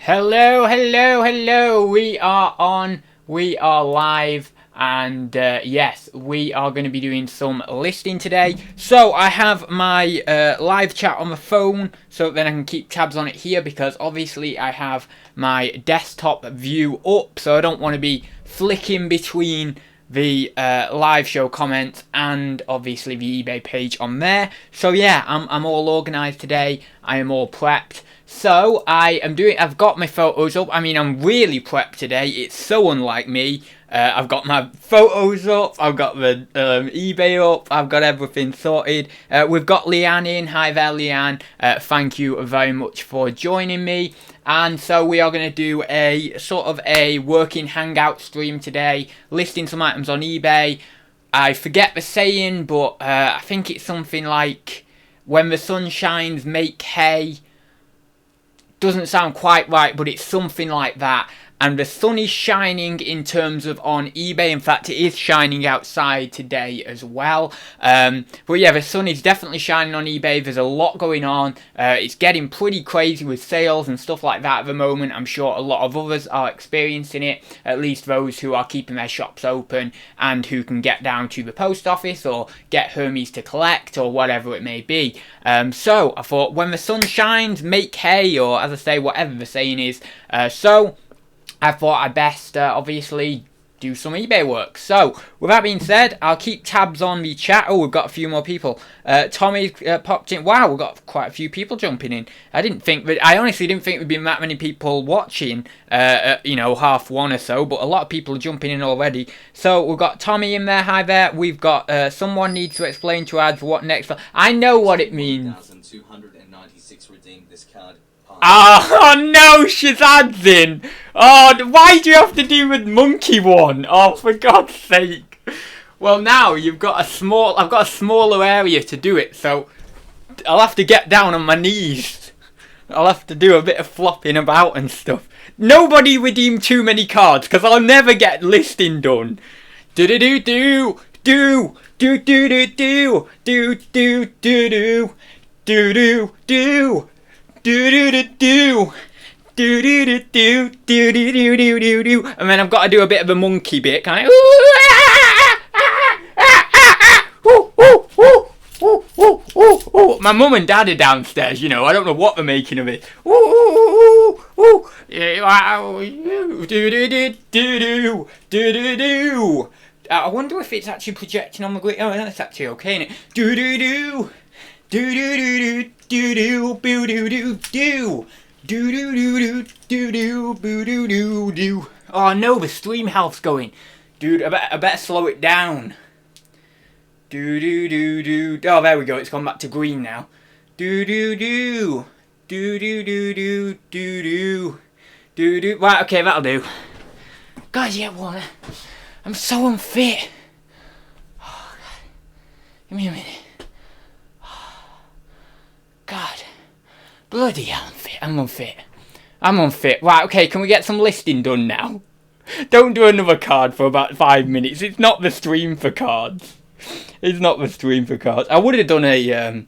Hello, hello, hello. We are on, we are live, and yes, we are going to be doing some listing today. So I have my live chat on the phone, so then I can keep tabs on it here, because obviously I have my desktop view up, so I don't want to be flicking between the live show comments and obviously the eBay page on there. So yeah, I'm all organised today. I am all prepped. So I've got my photos up. I mean, I'm really prepped today. It's so unlike me. I've got my photos up. I've got the eBay up. I've got everything sorted. We've got Leanne in. Hi there, Leanne. Thank you very much for joining me. And so we are going to do a sort of a working hangout stream today, listing some items on eBay. I forget the saying, but I think it's something like, when the sun shines, make hay. Doesn't sound quite right, but it's something like that. And the sun is shining in terms of on eBay. In fact, it is shining outside today as well. But yeah, the sun is definitely shining on eBay. There's a lot going on. It's getting pretty crazy with sales and stuff like that at the moment. I'm sure a lot of others are experiencing it, at least those who are keeping their shops open and who can get down to the post office or get Hermes to collect or whatever it may be. So I thought, when the sun shines, make hay, or as I say, whatever the saying is. So I thought I'd best, obviously, do some eBay work. So, with that being said, I'll keep tabs on the chat. Oh, we've got a few more people. Tommy popped in. Wow, we've got quite a few people jumping in. I honestly didn't think there'd be that many people watching, at, 1:30 or so, but a lot of people are jumping in already. So, we've got Tommy in there. Hi there. We've got, someone needs to explain to Adz what next. I know what it means. 1,296 redeemed this card. Oh no, she's Adz in. Oh, why do you have to do with monkey one? Oh, for God's sake. Well, now I've got a smaller area to do it, so I'll have to get down on my knees. I'll have to do a bit of flopping about and stuff. Nobody redeem too many cards, because I'll never get listing done. Do do do do do do do do do do do do do do do. Do do do do do do do do do do do do do do, and then I've got to do a bit of a monkey bit, kind of. My mum and dad are downstairs, I don't know what they're making of it. I wonder if it's actually projecting on the grid. Oh, that's actually okay, isn't it? Do do do do do do do. Do do boo do do do do do do do do boo do do do. Oh no, the stream health's going, dude. I better slow it down. Do do do do. Oh, there we go. It's gone back to green now. Do do do do do do do do do do do. Right, okay, that'll do. Guys, yeah, water. I'm so unfit. Oh, God. Give me a minute. God, bloody hell, I'm unfit. Right, okay, can we get some listing done now? Don't do another card for about 5 minutes. It's not the stream for cards. I would have done a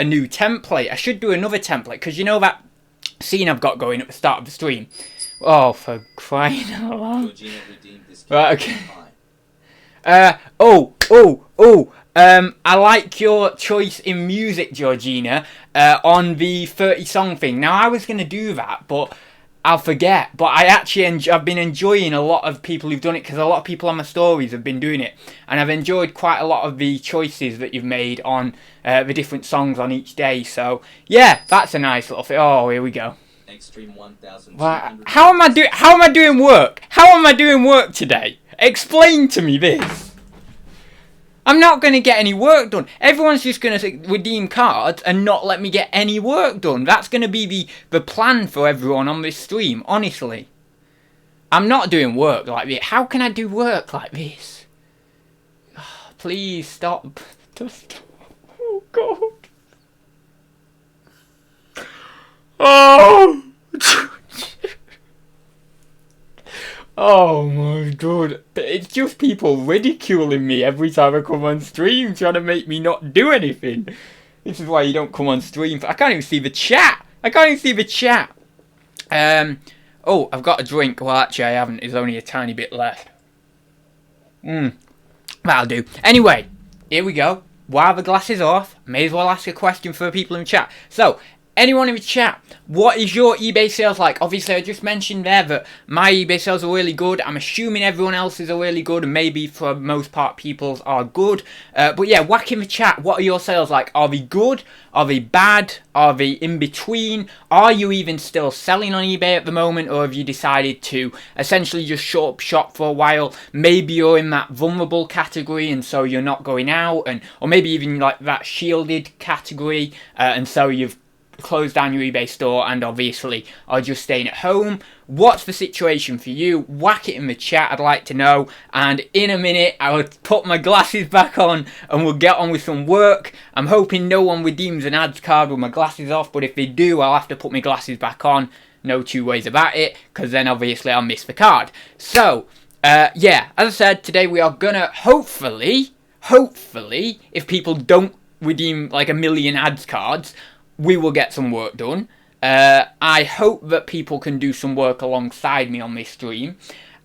new template. I should do another template, because you know that scene I've got going at the start of the stream? Oh, for crying out loud. Right, okay. I like your choice in music, Georgina, on the 30 song thing. Now, I was going to do that, but I'll forget. But I've been enjoying a lot of people who've done it, because a lot of people on my stories have been doing it. And I've enjoyed quite a lot of the choices that you've made on the different songs on each day. So, yeah, that's a nice little thing. Oh, here we go. Extreme 1,000. How am I doing work? How am I doing work today? Explain to me this. I'm not going to get any work done. Everyone's just going to redeem cards and not let me get any work done. That's going to be the plan for everyone on this stream, honestly. I'm not doing work like this. How can I do work like this? Oh, please stop. Just stop. Oh, God. Oh. Oh my god. It's just people ridiculing me every time I come on stream, trying to make me not do anything. This is why you don't come on stream. I can't even see the chat. I can't even see the chat. Oh, I've got a drink. Well, actually, I haven't. There's only a tiny bit left. That'll do. Anyway, here we go. While the glass is off, may as well ask a question for the people in the chat. So, anyone in the chat, what is your eBay sales like? Obviously, I just mentioned there that my eBay sales are really good. I'm assuming everyone else's are really good, and maybe for the most part, people's are good. But yeah, whack in the chat. What are your sales like? Are they good? Are they bad? Are they in between? Are you even still selling on eBay at the moment, or have you decided to essentially just shut up shop for a while? Maybe you're in that vulnerable category, and so you're not going out, or maybe even like that shielded category, and so you've close down your eBay store and obviously are just staying at home. What's the situation for you? Whack it in the chat, I'd like to know. And in a minute I'll put my glasses back on and we'll get on with some work. I'm hoping no one redeems an ads card with my glasses off, but if they do, I'll have to put my glasses back on. No two ways about it, because then obviously I'll miss the card. So yeah, as I said, today we are gonna hopefully, if people don't redeem like a million ads cards, we will get some work done. I hope that people can do some work alongside me on this stream.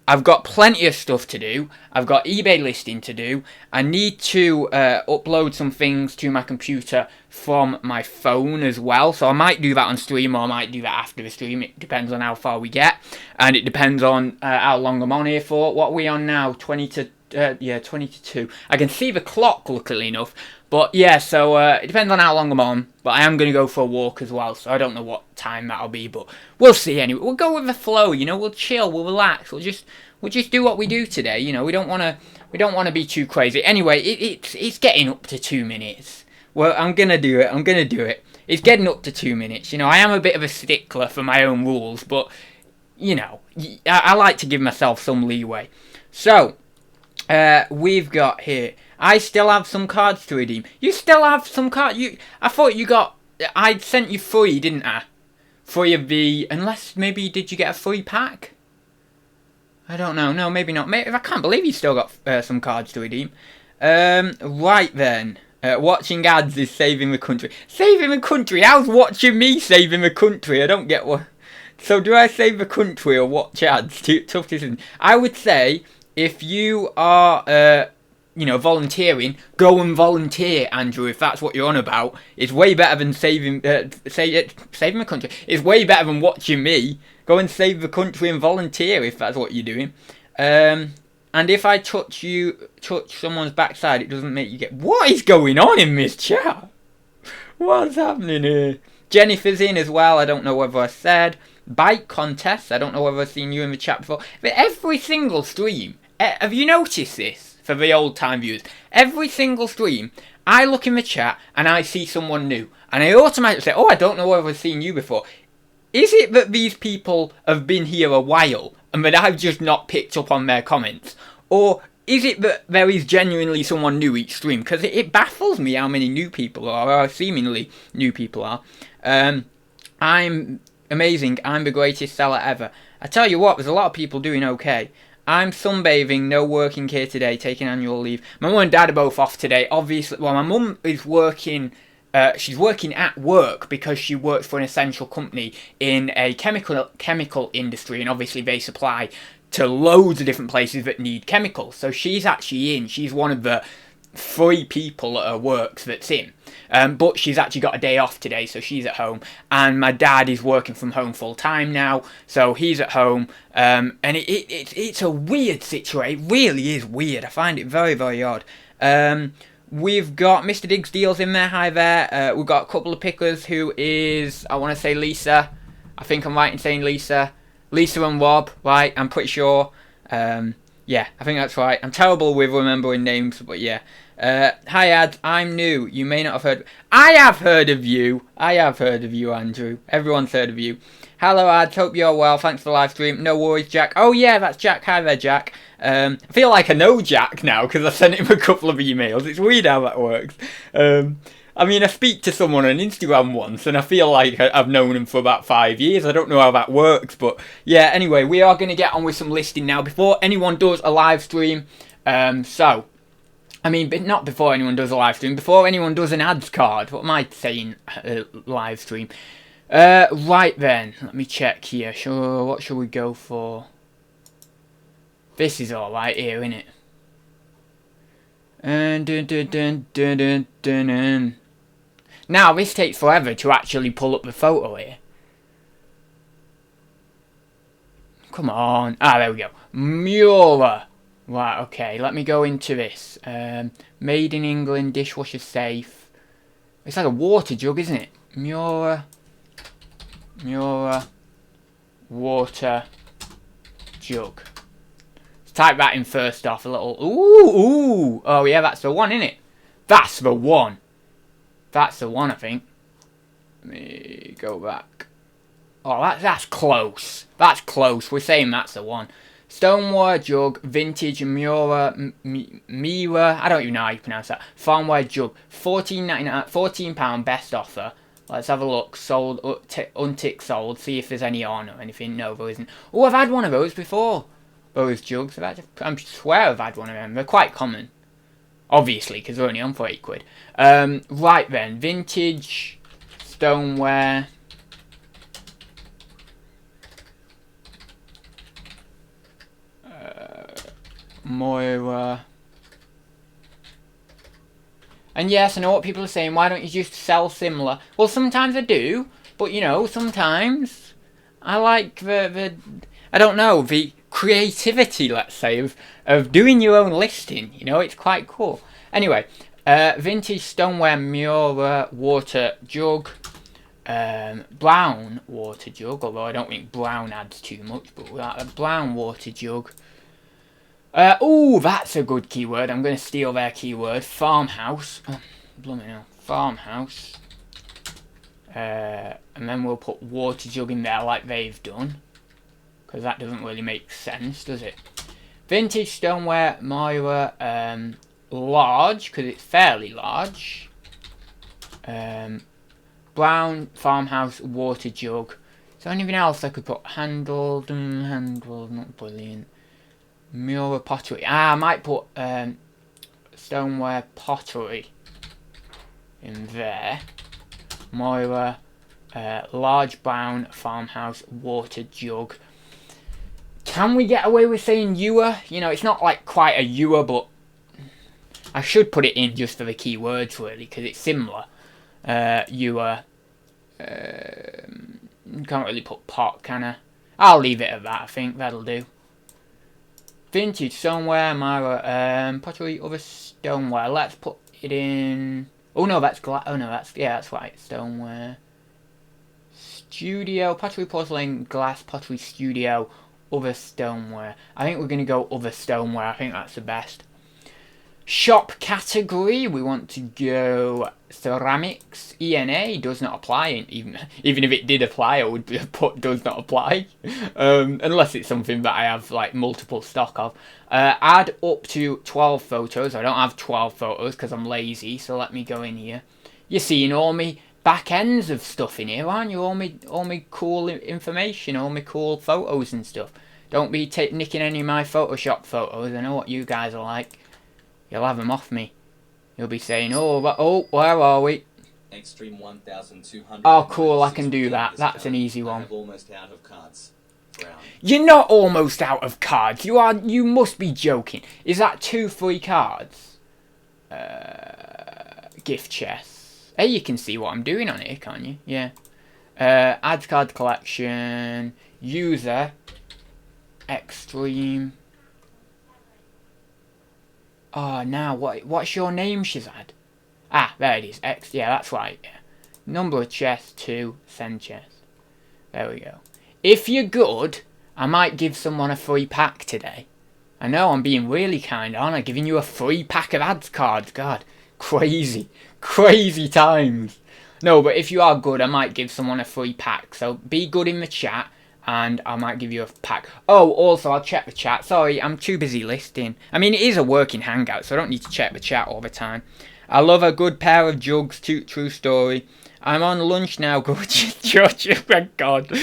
I've got plenty of stuff to do. I've got eBay listing to do. I need to upload some things to my computer from my phone as well. So I might do that on stream, or I might do that after the stream. It depends on how far we get. And it depends on how long I'm on here for. What are we on now? 20 to 2. I can see the clock, luckily enough. But yeah, so it depends on how long I'm on. But I am going to go for a walk as well, so I don't know what time that'll be. But we'll see anyway. We'll go with the flow, you know. We'll chill, we'll relax. We'll just do what we do today, you know. We don't want to be too crazy. Anyway, it's getting up to 2 minutes. Well, I'm gonna do it. It's getting up to 2 minutes. You know, I am a bit of a stickler for my own rules, but you know, I like to give myself some leeway. So we've got here. I still have some cards to redeem. You still have some cards? I thought you got... I sent you 3, didn't I? 3 of the... Unless, maybe, did you get a free pack? I don't know. No, maybe not. Maybe, I can't believe you still got some cards to redeem. Right then. Watching ads is saving the country. Saving the country? How's watching me saving the country? I don't get what... So, do I save the country or watch ads? Tough decision. I would say, if you are... you know, volunteering, go and volunteer, Andrew, if that's what you're on about. It's way better than saving the country. It's way better than watching me. Go and save the country and volunteer if that's what you're doing. And if I touch someone's backside, it doesn't make you get... What is going on in this chat? What's happening here? Jennifer's in as well, I don't know whether I said. Bike contests, I don't know whether I've seen you in the chat before. But every single stream, have you noticed this? For the old time viewers, every single stream, I look in the chat and I see someone new, and I automatically say, "Oh, I don't know whether I've seen you before." Is it that these people have been here a while and that I've just not picked up on their comments, or is it that there is genuinely someone new each stream? Because it baffles me how many new people are, or seemingly new people are. I'm amazing. I'm the greatest seller ever. I tell you what, there's a lot of people doing okay. I'm sunbathing, no working here today, taking annual leave. My mum and dad are both off today, obviously. Well, my mum is working, she's working at work because she works for an essential company in a chemical industry, and obviously they supply to loads of different places that need chemicals. So she's actually she's one of the 3 people at her works that's in. But she's actually got a day off today, so she's at home. And my dad is working from home full time now, so he's at home. And it's a weird situation. It really is weird. I find it very, very odd. We've got Mr. Diggs Deals in there. Hi there. We've got a couple of pickers who is, I want to say Lisa. I think I'm right in saying Lisa. Lisa and Rob, right? I'm pretty sure. Yeah, I think that's right. I'm terrible with remembering names, but yeah. Hi, Adz. I'm new. You may not have heard... I have heard of you. I have heard of you, Andrew. Everyone's heard of you. Hello, Adz. Hope you're well. Thanks for the live stream. No worries, Jack. Oh, yeah, that's Jack. Hi there, Jack. I feel like I know Jack now because I sent him a couple of emails. It's weird how that works. I mean, I speak to someone on Instagram once, and I feel like I've known them for about 5 years. I don't know how that works, but yeah, anyway, we are going to get on with some listing now before anyone does a live stream. I mean, but not before anyone does a live stream, before anyone does an ads card. What am I saying? Live stream. Right then, let me check here. Sure, what shall we go for? This is alright here, isn't it? Now, this takes forever to actually pull up the photo here. Come on. Ah, there we go. Mura. Right, okay, let me go into this. Made in England, dishwasher safe. It's like a water jug, isn't it? Mura, water jug. Let's type that in first off, a little. Ooh. Oh, yeah, that's the one, isn't it? That's the one. That's the one, I think. Let me go back. Oh, that's close. That's close. We're saying that's the one. Stoneware jug, vintage Mura, I don't even know how you pronounce that. Farmware jug, £14, best offer. Let's have a look. Sold, untick sold. See if there's any on or anything. No, there isn't. Oh, I've had one of those before. Those jugs. I swear I've had one of them. They're quite common. Obviously, because they're only on for £8. Right then, vintage stoneware. Moira. And yes, I know what people are saying. Why don't you just sell similar? Well, sometimes I do, but you know, sometimes I like the I don't know, the creativity, let's say, of doing your own listing. You know, it's quite cool. Anyway, vintage stoneware Mura water jug. Brown water jug, although I don't think brown adds too much, but a brown water jug. Oh, that's a good keyword. I'm going to steal their keyword. Farmhouse. Oh, blooming hell. Farmhouse. And then we'll put water jug in there like they've done. Because that doesn't really make sense, does it? Vintage stoneware, Moira, large, because it's fairly large. Brown farmhouse water jug. Is there anything else I could put? Handled, not brilliant. Mura pottery. I might put stoneware pottery in there. Moira, large brown farmhouse water jug. Can we get away with saying ewer? You know, it's not like quite a ewer, but I should put it in just for the keywords really, because it's similar. Ewer. Can't really put pot, can I? I'll leave it at that. I think that'll do. Vintage stoneware, Myra, pottery, other stoneware. Let's put it in. Oh no, that's glass. Oh no, that's right. Stoneware. Studio, pottery, porcelain, glass, pottery, studio, other stoneware. I think we're gonna go other stoneware. I think that's the best. Shop category, we want to go ceramics. ENA does not apply, even if it did apply, I would put does not apply, unless it's something that I have like multiple stock of. Add up to 12 photos. I don't have 12 photos because I'm lazy, so let me go in here. You're seeing all me back ends of stuff in here, aren't you? All me cool information, all me cool photos and stuff. Don't be nicking any of my Photoshop photos. I know what you guys are like. You'll have them off me. You'll be saying, oh, where are we? Extreme 1200. Oh, cool, I can do that. That's an easy one. I'm almost out of cards. Brown. You're not almost out of cards. You must be joking. Is that 2 free cards? Gift chests. Hey, you can see what I'm doing on here, can't you? Yeah. Ads card collection. User. Extreme. Oh, now what's your name, Shazad? Ah, there it is. Yeah, that's right. Yeah. Number of chests, 2. Send chest. There we go. If you're good, I might give someone a free pack today. I know I'm being really kind, aren't I? Giving you a free pack of ads cards. God, crazy. Crazy times. No, but if you are good, I might give someone a free pack. So be good in the chat. And I might give you a pack. Oh, also, I'll check the chat. Sorry, I'm too busy listing. I mean, it is a working hangout, so I don't need to check the chat all the time. I love a good pair of jugs. True story. I'm on lunch now. Gorgeous George. Oh my God.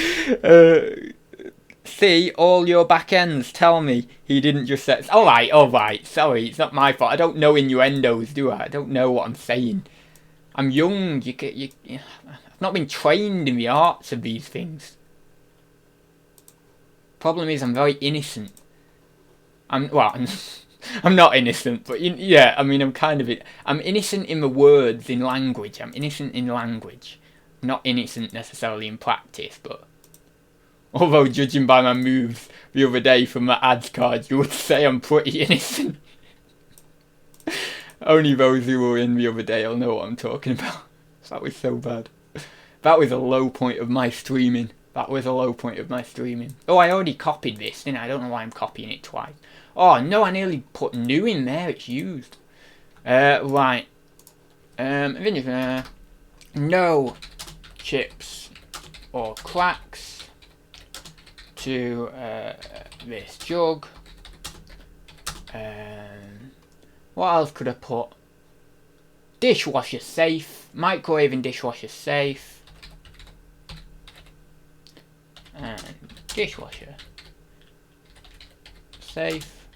See all your back ends. Tell me he didn't just say. All right. Sorry, it's not my fault. I don't know innuendos, do I? I don't know what I'm saying. I'm young. I've not been trained in the arts of these things. Problem is, I'm very innocent. I'm not innocent, but yeah, I mean, I'm innocent in the words, in language. I'm innocent in language. Not innocent necessarily in practice, but although judging by my moves the other day from the ads card, you would say I'm pretty innocent. Only those who were in the other day will know what I'm talking about. That was so bad. That was a low point of my streaming. Oh, I already copied this, didn't I? I don't know why I'm copying it twice. Oh, no, I nearly put new in there. It's used. Right. No chips or cracks to this jug. What else could I put? Dishwasher safe. Microwave and dishwasher safe. And dishwasher safe.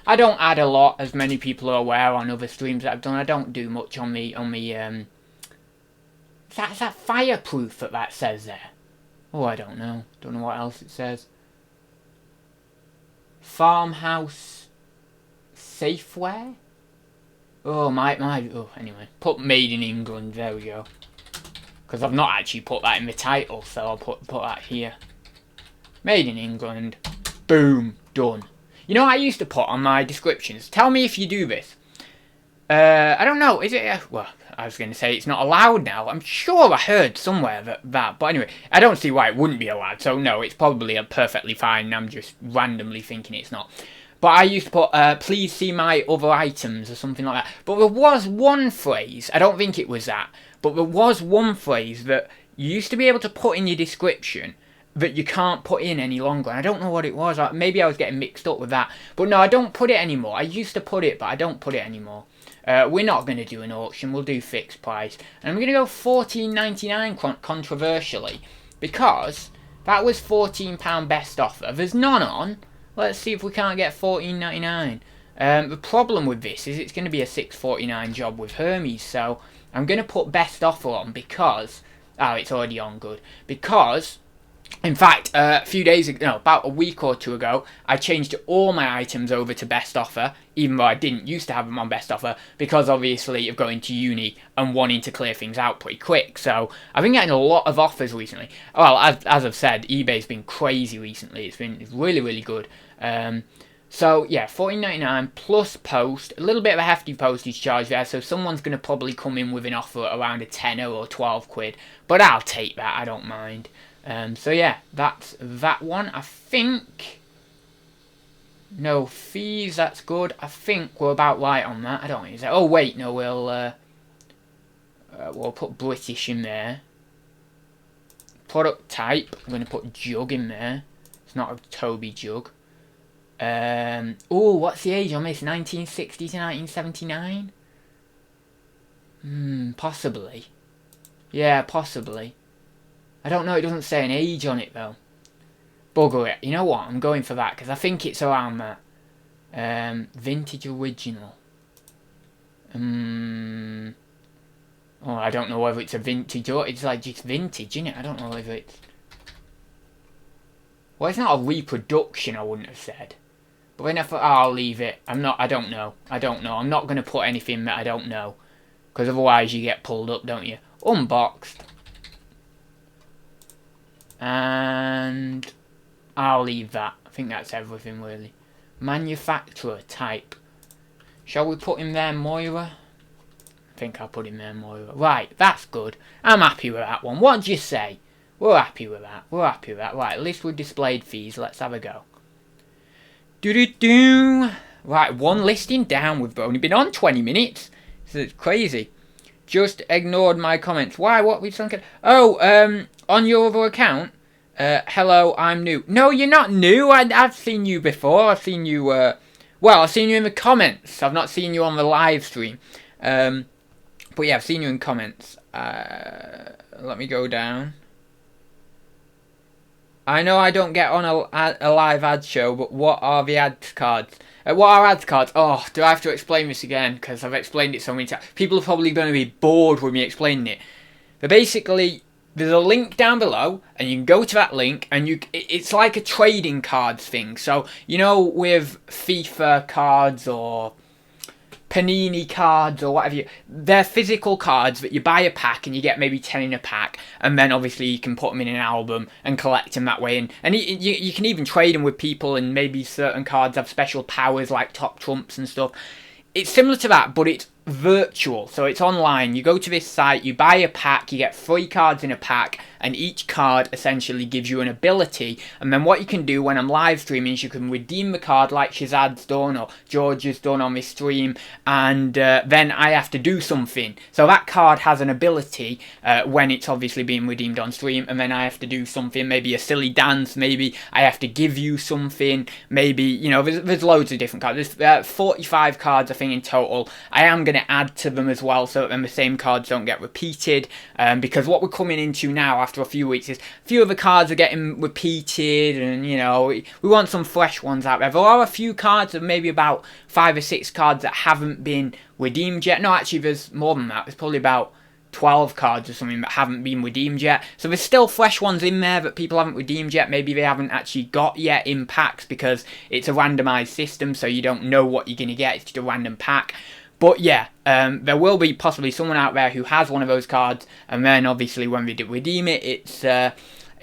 I don't add a lot, as many people are aware on other streams that I've done. I don't do much on the is that fireproof that says there? Oh, I don't know. Don't know what else it says. Farmhouse Safeware? Oh, anyway. Put made in England, there we go. Because I've not actually put that in the title, so I'll put that here. Made in England. Boom. Done. You know what I used to put on my descriptions? Tell me if you do this. I don't know. Is it? Well, I was going to say it's not allowed now. I'm sure I heard somewhere that. But anyway, I don't see why it wouldn't be allowed. So no, it's probably perfectly fine. I'm just randomly thinking it's not. But I used to put, please see my other items or something like that. But there was one phrase. I don't think it was that. But there was one phrase that you used to be able to put in your description that you can't put in any longer. And I don't know what it was. Maybe I was getting mixed up with that. But no, I don't put it anymore. I used to put it, but I don't put it anymore. We're not going to do an auction. We'll do fixed price. And I'm going to go $14.99 controversially. Because that was £14 best offer. There's none on. Let's see if we can't get $14.99. The problem with this is it's going to be a $6.49 job with Hermes. So I'm going to put best offer on because... Oh, it's already on, good. Because... In fact, a few days ago, no, about a week or two ago, I changed all my items over to best offer, even though I didn't used to have them on best offer, because obviously of going to uni and wanting to clear things out pretty quick. So I've been getting a lot of offers recently. Well, as I've said, eBay's been crazy recently. It's really, really good. So yeah, $14.99 plus post, a little bit of a hefty postage charge there, so someone's going to probably come in with an offer at around a tenner or 12 quid, but I'll take that, I don't mind. So yeah, that's that one. I think no fees, that's good. I think we're about right on that. I don't think so. Oh wait, no, we'll put British in there. Product type, I'm going to put jug in there. It's not a Toby jug. Oh, what's the age on this? 1960 to 1979? Possibly. Yeah, possibly. I don't know, it doesn't say an age on it though. Bugger it. You know what? I'm going for that because I think it's around that. Vintage original. Oh, I don't know whether it's a vintage or it's like just vintage, isn't it? I don't know whether it's... Well, it's not a reproduction, I wouldn't have said. But when I thought, oh, I'll leave it. I don't know. I'm not going to put anything that I don't know. Because otherwise you get pulled up, don't you? Unboxed. And I'll leave that. I think that's everything really. Manufacturer type. Shall we put in there Moira? I think I'll put in there Moira. Right, that's good. I'm happy with that one. What do you say? We're happy with that. Right, list with displayed fees. Let's have a go. Right, one listing down. We've only been on 20 minutes. So it's crazy. Just ignored my comments. Why? What we talking? Oh, on your other account. Hello, I'm new. No, you're not new. I've seen you before. I've seen you. Well, I've seen you in the comments. I've not seen you on the live stream. But yeah, I've seen you in comments. Let me go down. I know I don't get on a live ad show, but what are the ads cards? What are ads cards? Oh, do I have to explain this again? Because I've explained it so many times. People are probably going to be bored with me explaining it. But basically, there's a link down below, and you can go to that link, and it's like a trading cards thing. So, you know, with FIFA cards or Panini cards or whatever, they're physical cards that you buy a pack and you get maybe 10 in a pack, and then obviously you can put them in an album and collect them that way, and you can even trade them with people, and maybe certain cards have special powers like top trumps and stuff. It's similar to that, but it's virtual, so it's online. You go to this site, you buy a pack, you get 3 cards in a pack, and each card essentially gives you an ability. And then what you can do when I'm live streaming is you can redeem the card like Shazad's done or George has done on this stream, and then I have to do something. So that card has an ability when it's obviously being redeemed on stream, and then I have to do something, maybe a silly dance, maybe I have to give you something, maybe, you know, there's loads of different cards. There's 45 cards I think in total. I am going to add to them as well so that then the same cards don't get repeated, because what we're coming into now after a few weeks is a few of the cards are getting repeated, and you know, we want some fresh ones out there. There are a few cards, of maybe about 5 or 6 cards that haven't been redeemed yet. No, actually there's more than that. There's probably about 12 cards or something that haven't been redeemed yet. So there's still fresh ones in there that people haven't redeemed yet. Maybe they haven't actually got yet in packs because it's a randomized system, so you don't know what you're going to get. It's just a random pack. But yeah, there will be possibly someone out there who has one of those cards, and then obviously when we redeem it, it's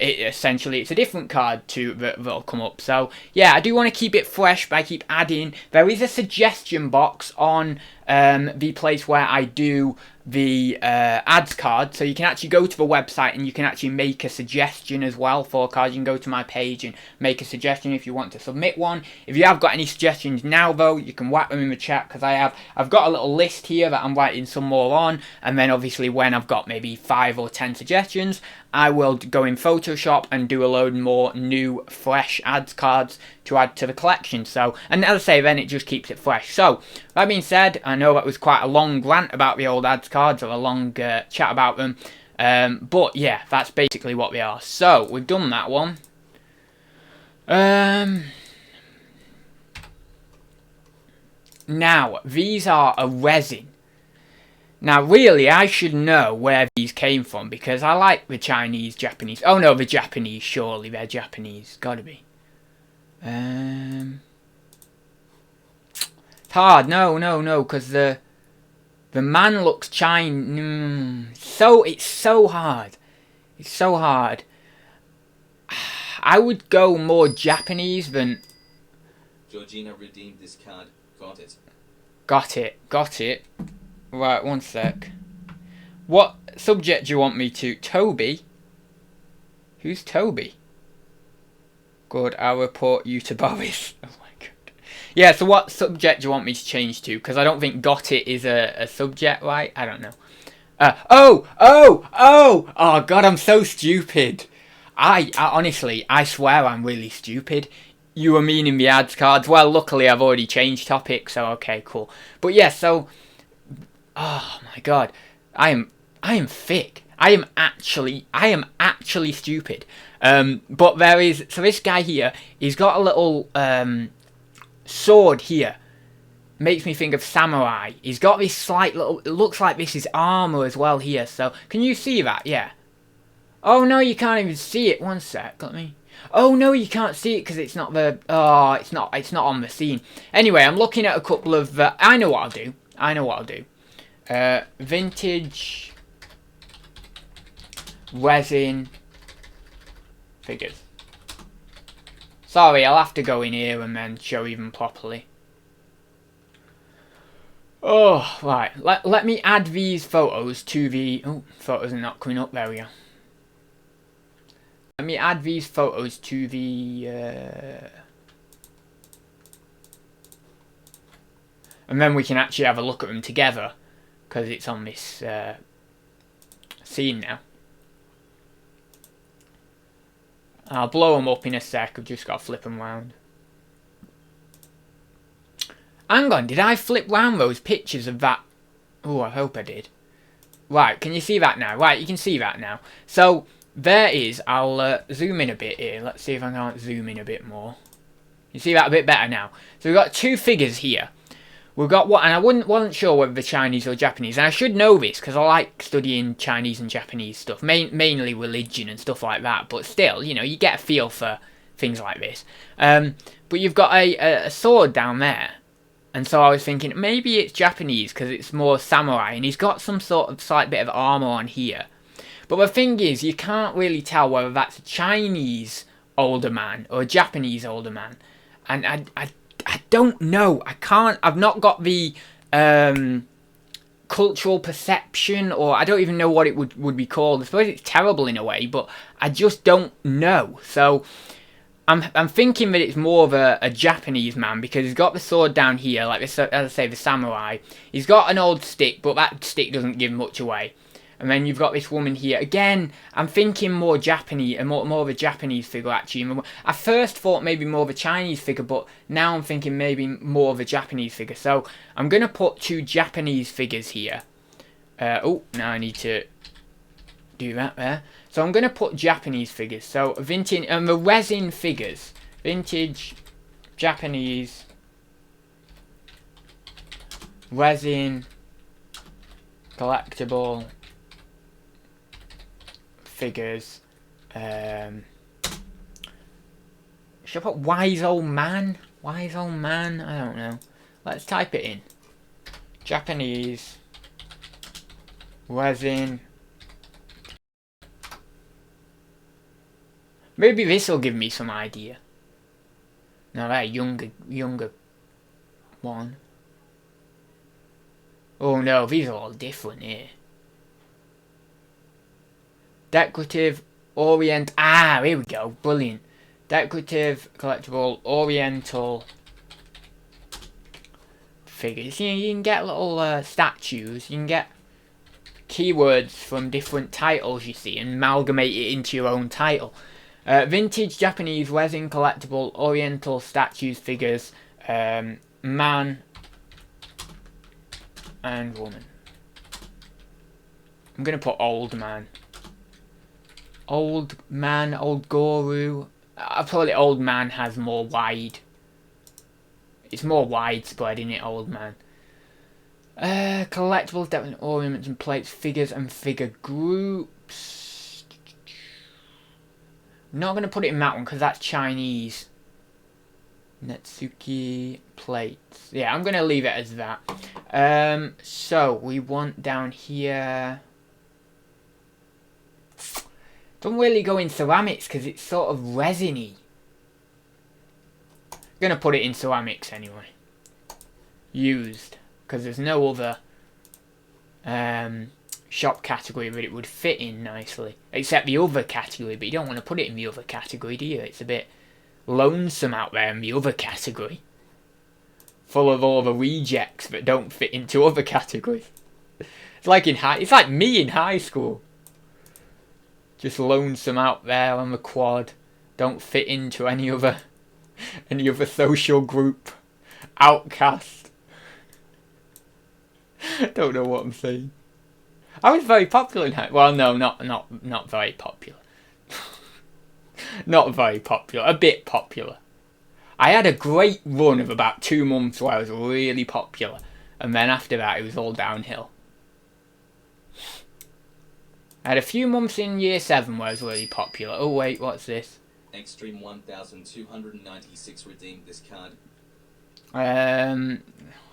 essentially it's a different card that'll come up. So yeah, I do want to keep it fresh, but I keep adding. There is a suggestion box on the place where I do the ads card, so you can actually go to the website and you can actually make a suggestion as well for cards. You can go to my page and make a suggestion if you want to submit one. If you have got any suggestions now though, you can whack them in the chat, because I've got a little list here that I'm writing some more on, and then obviously when I've got maybe 5 or 10 suggestions, I will go in Photoshop and do a load more new fresh ads cards to add to the collection. So, and as I say, then it just keeps it fresh. So that being said, I know that was quite a long rant about the old ads cards, or a long chat about them, but yeah, that's basically what they are. So we've done that one. Now these are a resin. Now really I should know where these came from, because I like the Chinese, Japanese. Oh no, the Japanese, surely they're Japanese, gotta be. It's hard. No, because the man looks Chinese. It's so hard. It's so hard. I would go more Japanese than. Georgina redeemed this card. Got it. Right, one sec. What subject do you want me to? Toby? Who's Toby? Good, I'll report you to Boris. Oh my god. Yeah, so what subject do you want me to change to? Because I don't think got it is a subject, right? I don't know. Oh god, I'm so stupid. I honestly, I swear I'm really stupid. You were meaning the ads cards. Well, luckily I've already changed topic, so okay, cool. But yeah, so, oh my god, I am thick. I am actually stupid. But there is, so this guy here, he's got a little sword here. Makes me think of samurai. He's got this slight little, it looks like this is armor as well here. So can you see that? Yeah. Oh no, you can't even see it. One sec, let me. Oh no, you can't see it because it's not the. Oh, it's not on the scene. Anyway, I'm looking at a couple of. I know what I'll do. Vintage resin figures. Sorry, I'll have to go in here and then show you them properly. Oh, right. Let me add these photos to the. Oh, photos are not coming up. There we go. Let me add these photos to the. And then we can actually have a look at them together, because it's on this scene now. I'll blow them up in a sec. I've just got to flip them round. Hang on, did I flip round those pictures of that? Oh, I hope I did. Right, can you see that now? Right, you can see that now. So, there is, I'll zoom in a bit here. Let's see if I can't zoom in a bit more. You see that a bit better now. So we've got two figures here. We've got what, and I wasn't sure whether they're Chinese or Japanese, and I should know this because I like studying Chinese and Japanese stuff, mainly religion and stuff like that. But still, you know, you get a feel for things like this. But you've got a sword down there, and so I was thinking maybe it's Japanese because it's more samurai, and he's got some sort of slight bit of armor on here. But the thing is, you can't really tell whether that's a Chinese older man or a Japanese older man, and I don't know. I've not got the cultural perception, or I don't even know what it would be called. I suppose it's terrible in a way, but I just don't know. So I'm thinking that it's more of a Japanese man because he's got the sword down here, like this, as I say, the samurai. He's got an old stick, but that stick doesn't give much away. And then you've got this woman here. Again, I'm thinking more Japanese, more of a Japanese figure actually. I first thought maybe more of a Chinese figure, but now I'm thinking maybe more of a Japanese figure. So I'm going to put two Japanese figures here. Oh, now I need to do that there. So I'm going to put Japanese figures. So vintage, and the resin figures. Vintage, Japanese, resin, collectible figures. Should I put wise old man? Wise old man? I don't know. Let's type it in. Japanese resin. Maybe this will give me some idea. No, that younger one. Oh no, these are all different here. Decorative, orient. Ah, here we go. Brilliant. Decorative, collectible, oriental figures. You can get little statues. You can get keywords from different titles, you see, and amalgamate it into your own title. Vintage, Japanese, resin, collectible, oriental statues, figures, man and woman. I'm going to put old man. Old man, old guru. Probably old man has more wide. It's more widespread, isn't it, old man? Collectibles, definitely ornaments and plates, figures and figure groups. I'm not going to put it in that one because that's Chinese. Netsuki plates. Yeah, I'm going to leave it as that. So we want down here. Don't really go in ceramics because it's sort of resiny. I'm going to put it in ceramics anyway. Used. Because there's no other shop category that it would fit in nicely. Except the other category, but you don't want to put it in the other category, do you? It's a bit lonesome out there in the other category. Full of all the rejects that don't fit into other categories. It's like it's like me in high school. Just lonesome out there on the quad. Don't fit into any other social group. Outcast. Don't know what I'm saying. I was very popular in high. Well, no, not very popular. Not very popular. A bit popular. I had a great run of about 2 months where I was really popular, and then after that it was all downhill. I had a few months in year 7 where I was really popular. Oh wait, what's this? Extreme 1296 redeemed this card.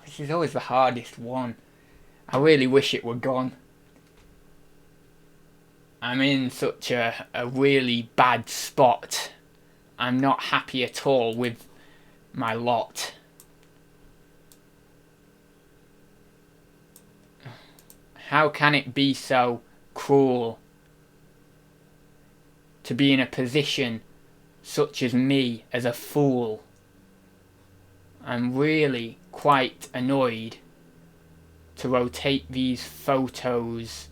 This is always the hardest one. I really wish it were gone. I'm in such a really bad spot. I'm not happy at all with my lot. How can it be so cruel to be in a position such as me as a fool? I'm really quite annoyed to rotate these photos.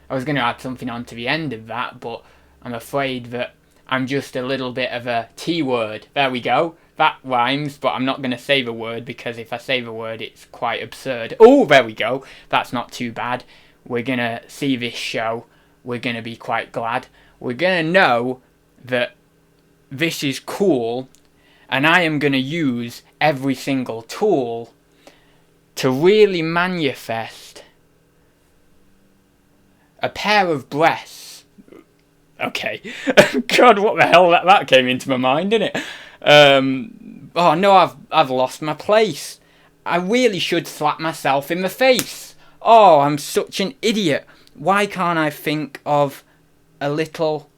I was going to add something on to the end of that, but I'm afraid that I'm just a little bit of a T word. There we go. that rhymes, but I'm not going to say the word because if I say the word, it's quite absurd. Oh, there we go. That's not too bad. We're going to see this show. We're going to be quite glad. We're going to know that this is cool, and I am going to use every single tool to really manifest a pair of breasts. Okay. God, what the hell, that came into my mind, didn't it? Oh no, I've lost my place. I really should slap myself in the face. Oh, I'm such an idiot. Why can't I think of a little...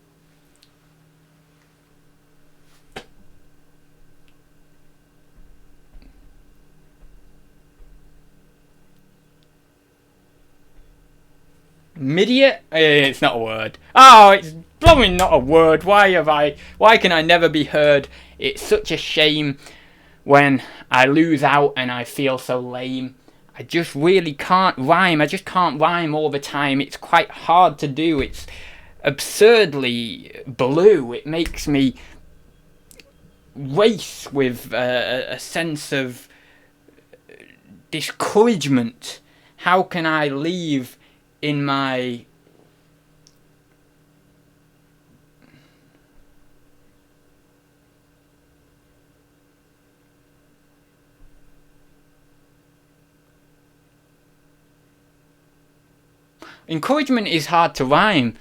Midiot? It's not a word. Oh, it's blooming not a word. Why can I never be heard? It's such a shame when I lose out and I feel so lame. I just really can't rhyme. I just can't rhyme all the time. It's quite hard to do. It's absurdly blue. It makes me race with a sense of discouragement. How can I leave in my encouragement is hard to rhyme.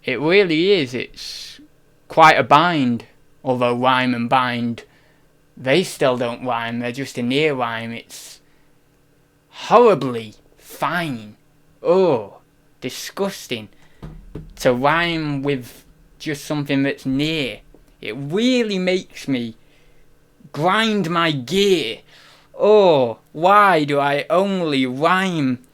It really is. It's quite a bind. Although rhyme and bind, they still don't rhyme. They're just a near rhyme. It's horribly fine. Oh, disgusting. To rhyme with just something that's near. It really makes me grind my gear. Oh, why do I only rhyme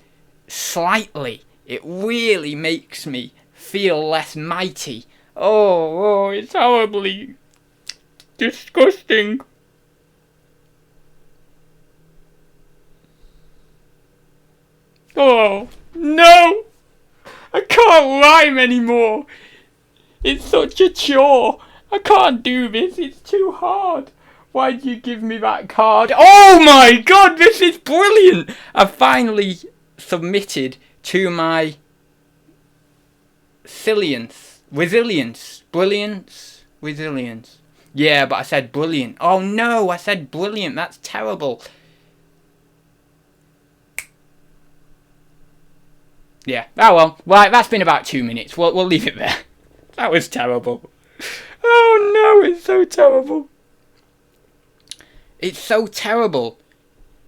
slightly? It really makes me feel less mighty. Oh, it's horribly disgusting. Oh, no! I can't rhyme anymore. It's such a chore. I can't do this. It's too hard. Why'd you give me that card? Oh my god, this is brilliant! I finally submitted to my resilience. Yeah, but I said brilliant. Oh no, I said brilliant. That's terrible. Yeah. Oh well. Right, that's been about 2 minutes. We'll leave it there. That was terrible. Oh no, it's so terrible. It's so terrible.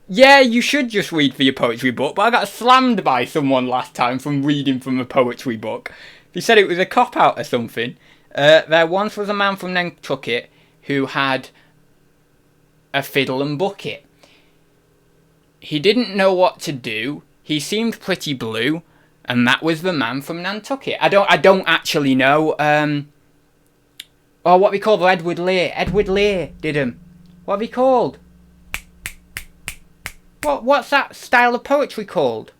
Yeah, you should just read for your poetry book, but I got slammed by someone last time from reading from a poetry book. He said it was a cop-out or something. There once was a man from Nantucket who had a fiddle and bucket. He didn't know what to do. He seemed pretty blue, and that was the man from Nantucket. I don't actually know. Oh, what we called Edward Lear. Edward Lear did him. What are we called? What's that style of poetry called?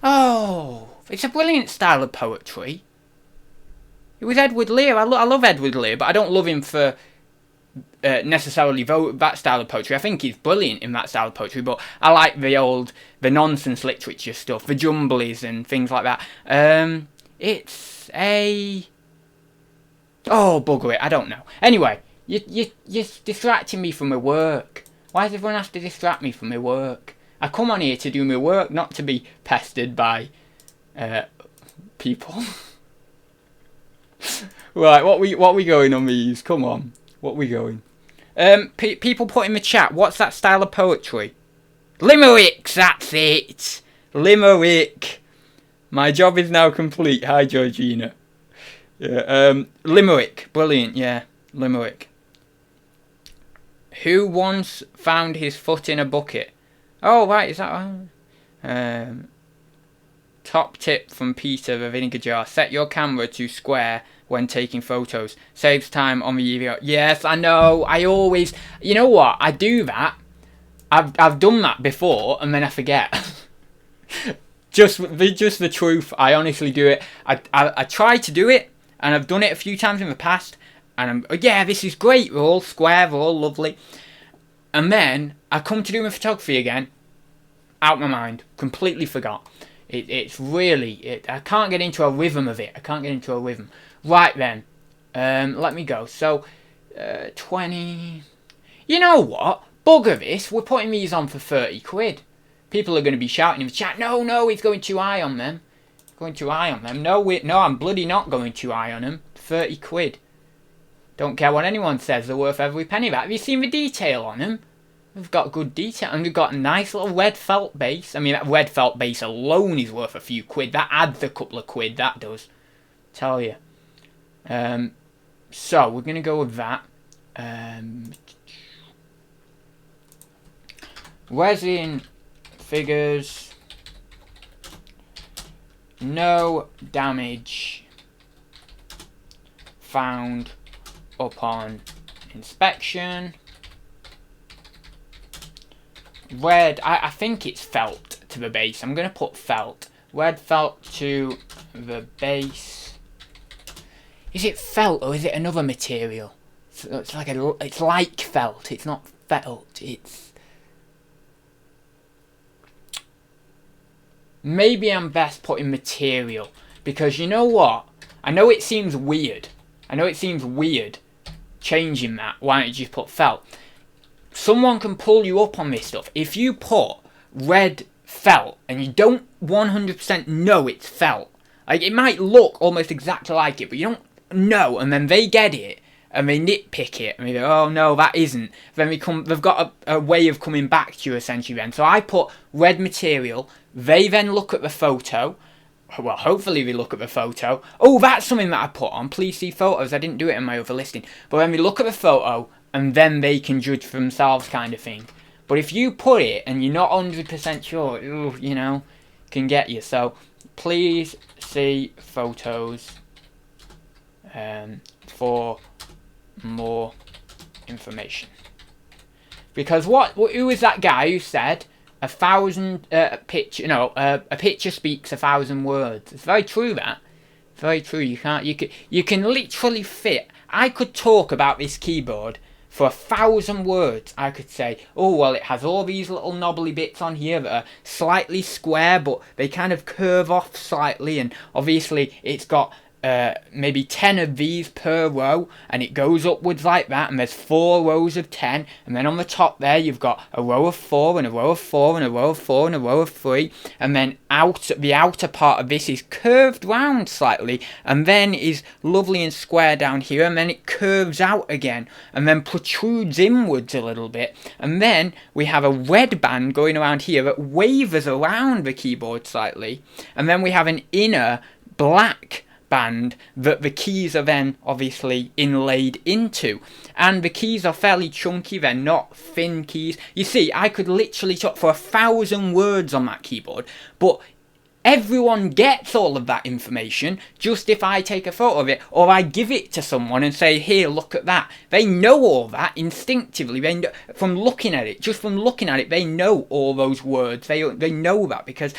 Oh, it's a brilliant style of poetry. It was Edward Lear. I love Edward Lear, but I don't love him for necessarily that style of poetry. I think he's brilliant in that style of poetry, but I like the nonsense literature stuff, the jumblies and things like that. It's a... Oh, bugger it, I don't know. Anyway, you're distracting me from my work. Why does everyone have to distract me from my work? I come on here to do my work, not to be pestered by people. Right, what we going on these? Come on, what we going? People put in the chat, what's that style of poetry? Limericks, that's it. Limerick. My job is now complete. Hi, Georgina. Yeah, Limerick, brilliant. Yeah, Limerick. Who once found his foot in a bucket? Oh, right, is that... top tip from Peter, the vinegar jar. Set your camera to square when taking photos. Saves time on the video. Yes, I know. I always... You know what? I do that. I've done that before, and then I forget. just the truth. I honestly do it. I try to do it, and I've done it a few times in the past, And I'm, oh, yeah, this is great. We're all square, we're all lovely. And then I come to do my photography again. Out my mind. Completely forgot. It's really... I can't get into a rhythm of it. I can't get into a rhythm. Right then. Let me go. So, 20... You know what? Bugger this. We're putting these on for 30 quid. People are going to be shouting in the chat, no, it's going too high on them. Going too high on them. No, I'm bloody not going too high on them. 30 quid. Don't care what anyone says, they're worth every penny of that. Have you seen the detail on them? We've got good detail, and we've got a nice little red felt base. I mean, that red felt base alone is worth a few quid. That adds a couple of quid, that does. Tell you. So, we're going to go with that. Resin figures. No damage found upon inspection. Red, I think it's felt to the base. I'm going to put felt. Red felt to the base. Is it felt or is it another material? It's like felt. It's not felt. It's... Maybe I'm best putting material. Because you know what? I know it seems weird. Changing that. Why don't you just put felt? Someone can pull you up on this stuff. If you put red felt and you don't 100% know it's felt, like it might look almost exactly like it, but you don't know, and then they get it and they nitpick it and they go, oh no, that isn't. Then they've got a way of coming back to you essentially then. So I put red material, they then look at the photo. Well, hopefully they look at the photo. Oh, that's something that I put on. Please see photos. I didn't do it in my other listing. But when we look at the photo, and then they can judge for themselves kind of thing. But if you put it and you're not 100% sure, ooh, you know, can get you. So, please see photos for more information. Because who was that guy who said a picture speaks 1,000 words? It's very true, that. Very true. You can literally fit. I could talk about this keyboard for 1,000 words. I could say, oh, well, it has all these little knobbly bits on here that are slightly square, but they kind of curve off slightly, and obviously it's got maybe 10 of these per row, and it goes upwards like that, and there's 4 rows of 10, and then on the top there you've got a row of 4 and a row of 4 and a row of 4 and a row of 3, and then the outer part of this is curved round slightly, and then is lovely and square down here, and then it curves out again, and then protrudes inwards a little bit, and then we have a red band going around here that wavers around the keyboard slightly, and then we have an inner black band that the keys are then obviously inlaid into, and the keys are fairly chunky. They're not thin keys. You see, I could literally talk for 1,000 words on that keyboard, but everyone gets all of that information just if I take a photo of it, or I give it to someone and say, here, look at that. They know all that instinctively. They know, from looking at it, just from looking at it, they know all those words. They know that, because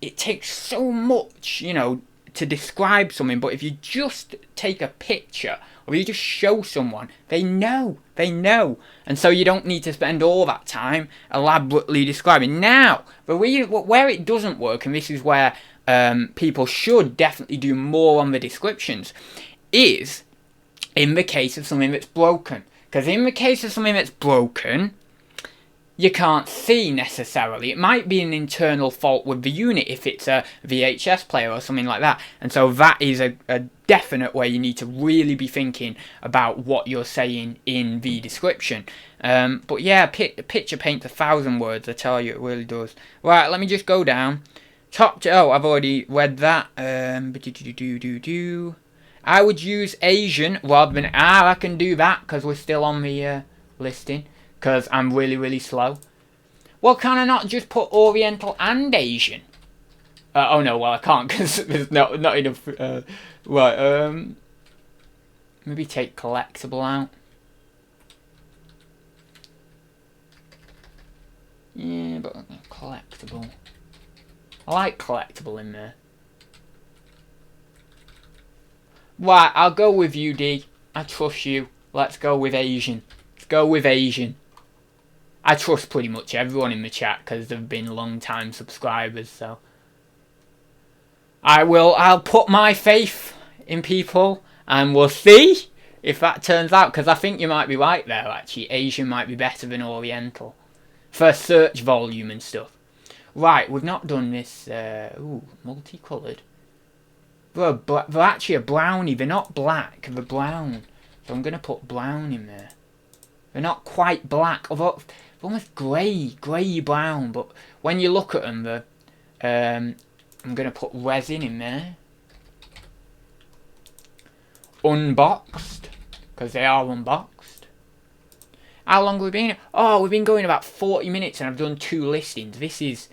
it takes so much, you know, to describe something. But if you just take a picture, or you just show someone, they know, and so you don't need to spend all that time elaborately describing. Now, where it doesn't work, and this is where people should definitely do more on the descriptions, is in the case of something that's broken. Because in the case of something that's broken, you can't see necessarily. It might be an internal fault with the unit if it's a VHS player or something like that. And so that is a definite way you need to really be thinking about what you're saying in the description. But yeah, picture paints 1,000 words, I tell you, it really does. Right, let me just go down. Oh, I've already read that. I would use Asian rather than... I can do that because we're still on the listing. Because I'm really slow. Well, can I not just put Oriental and Asian? Oh no, well I can't because there's not enough. Right, maybe take collectible out. Yeah, but collectible. I like collectible in there. Right, I'll go with you, D. I trust you. Let's go with Asian. Let's go with Asian. I trust pretty much everyone in the chat because they've been long-time subscribers, so I'll put my faith in people and we'll see if that turns out, because I think you might be right there actually. Asian might be better than Oriental for search volume and stuff. Right, we've not done this. Multicoloured. They're actually a brownie. They're not black. They're brown. So I'm going to put brown in there. They're not quite black. Although they're almost grey brown. But when you look at them, they're, I'm going to put resin in there. Unboxed. Because they are unboxed. How long have we been? Oh, we've been going about 40 minutes and I've done 2 listings. This is...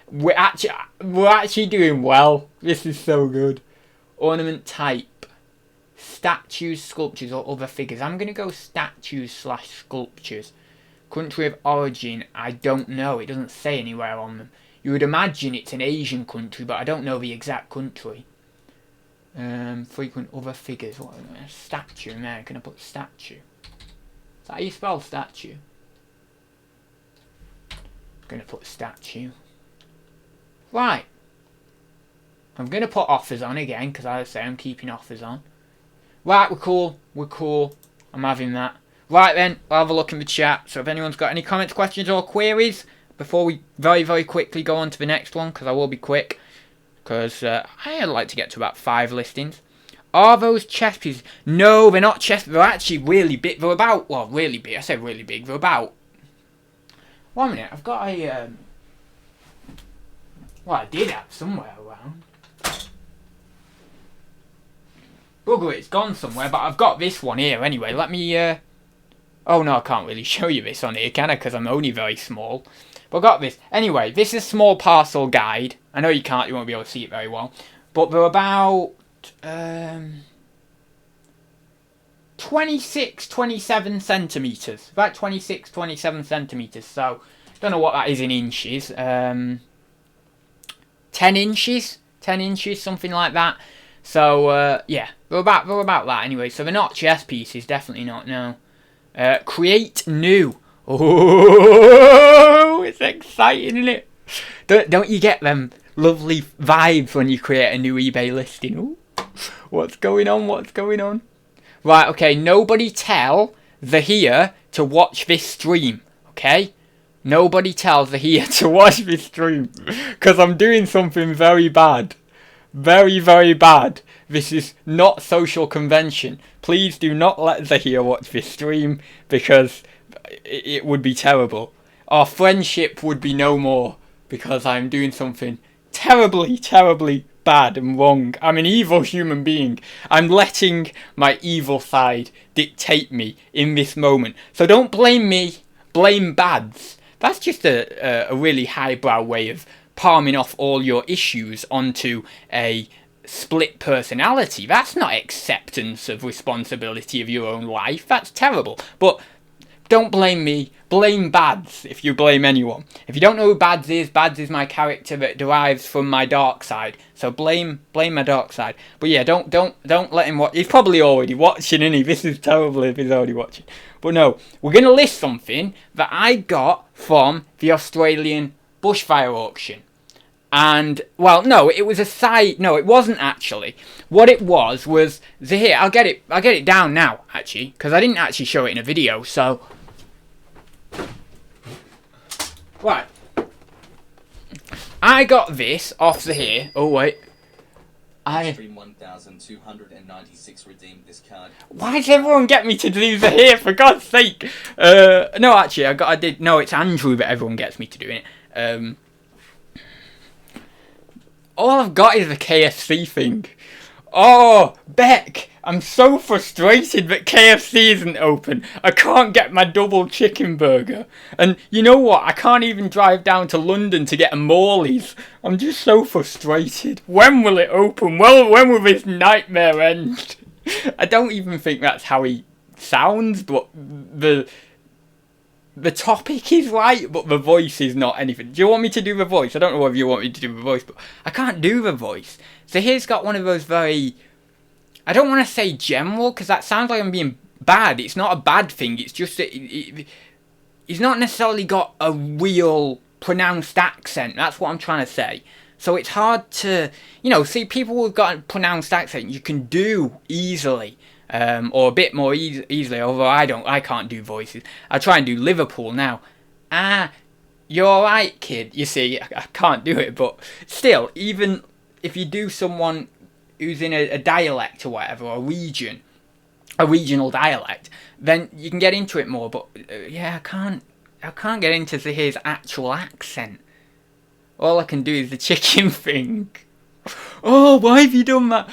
We're actually doing well. This is so good. Ornament type. Statues, sculptures or other figures. I'm going to go statues/sculptures. Country of origin, I don't know. It doesn't say anywhere on them. You would imagine it's an Asian country, but I don't know the exact country. Frequent other figures. What? Statue in there. Can I put statue? Is that how you spell statue? I'm going to put statue. Right. I'm going to put offers on again, because as I say, I'm keeping offers on. Right, we're cool. We're cool. I'm having that. Right then, I'll have a look in the chat. So if anyone's got any comments, questions or queries, before we very quickly go on to the next one, because I will be quick, because I'd like to get to about 5 listings. Are those chess pieces? No, they're not chess. They're actually really big. They're about, well, really big. I said really big. They're about... 1 minute, I've got a... Well, I did have somewhere around. Bugger, it's gone somewhere, but I've got this one here anyway. Let me... Oh no, I can't really show you this on here, can I? Because I'm only very small. But I got this. Anyway, this is a small parcel guide. I know you won't be able to see it very well. But they're about... 26-27 centimetres. About 26-27 centimetres. So, don't know what that is in inches. 10 inches? 10 inches, something like that. So, yeah. They're about that anyway. So, they're not chess pieces. Definitely not, no. Create new. Oh, it's exciting, isn't it? Don't you get them lovely vibes when you create a new eBay listing? Ooh, what's going on? What's going on? Right, okay. Nobody tell the here to watch this stream, okay? Nobody tells the here to watch this stream, because I'm doing something very bad. Very bad. This is not social convention. Please do not let Zahir watch this stream, because it would be terrible. Our friendship would be no more, because I'm doing something terribly bad and wrong. I'm an evil human being. I'm letting my evil side dictate me in this moment. So don't blame me. Blame Bads. That's just a really highbrow way of palming off all your issues onto a split personality. That's not acceptance of responsibility of your own life. That's terrible. But don't blame me. Blame Bads if you blame anyone. If you don't know who Bads is my character that derives from my dark side. So blame my dark side. But yeah, don't let him watch. He's probably already watching, isn't he? This is terrible if he's already watching. But no, we're going to list something that I got from the Australian bushfire auction. And, well, no, it was a side... No, it wasn't actually. What it was here. I'll get it down now, actually, because I didn't actually show it in a video, so... Right. I got this off the here. Oh, wait. Stream 1,296 redeemed this card. Why does everyone get me to do the here, for God's sake? No, actually, no, it's Andrew that everyone gets me to do it. All I've got is the KFC thing. Oh, Beck, I'm so frustrated that KFC isn't open. I can't get my double chicken burger. And you know what? I can't even drive down to London to get a Morley's. I'm just so frustrated. When will it open? Well, when will this nightmare end? I don't even think that's how he sounds, but the topic is right, but the voice is not anything. Do you want me to do the voice? I don't know whether you want me to do the voice, but I can't do the voice. So here's got one of those very I don't want to say general, because that sounds like I'm being bad. It's not a bad thing. It's just that he's not necessarily got a real pronounced accent. That's what I'm trying to say. So it's hard to, see people who've got a pronounced accent you can do easily. Or a bit more easily, although I can't do voices. I try and do Liverpool now. You're alright, kid. You see, I can't do it, but still, even if you do someone who's in a dialect or whatever, or a regional dialect, then you can get into it more. But I can't get into his actual accent. All I can do is the chicken thing. Oh, why have you done that?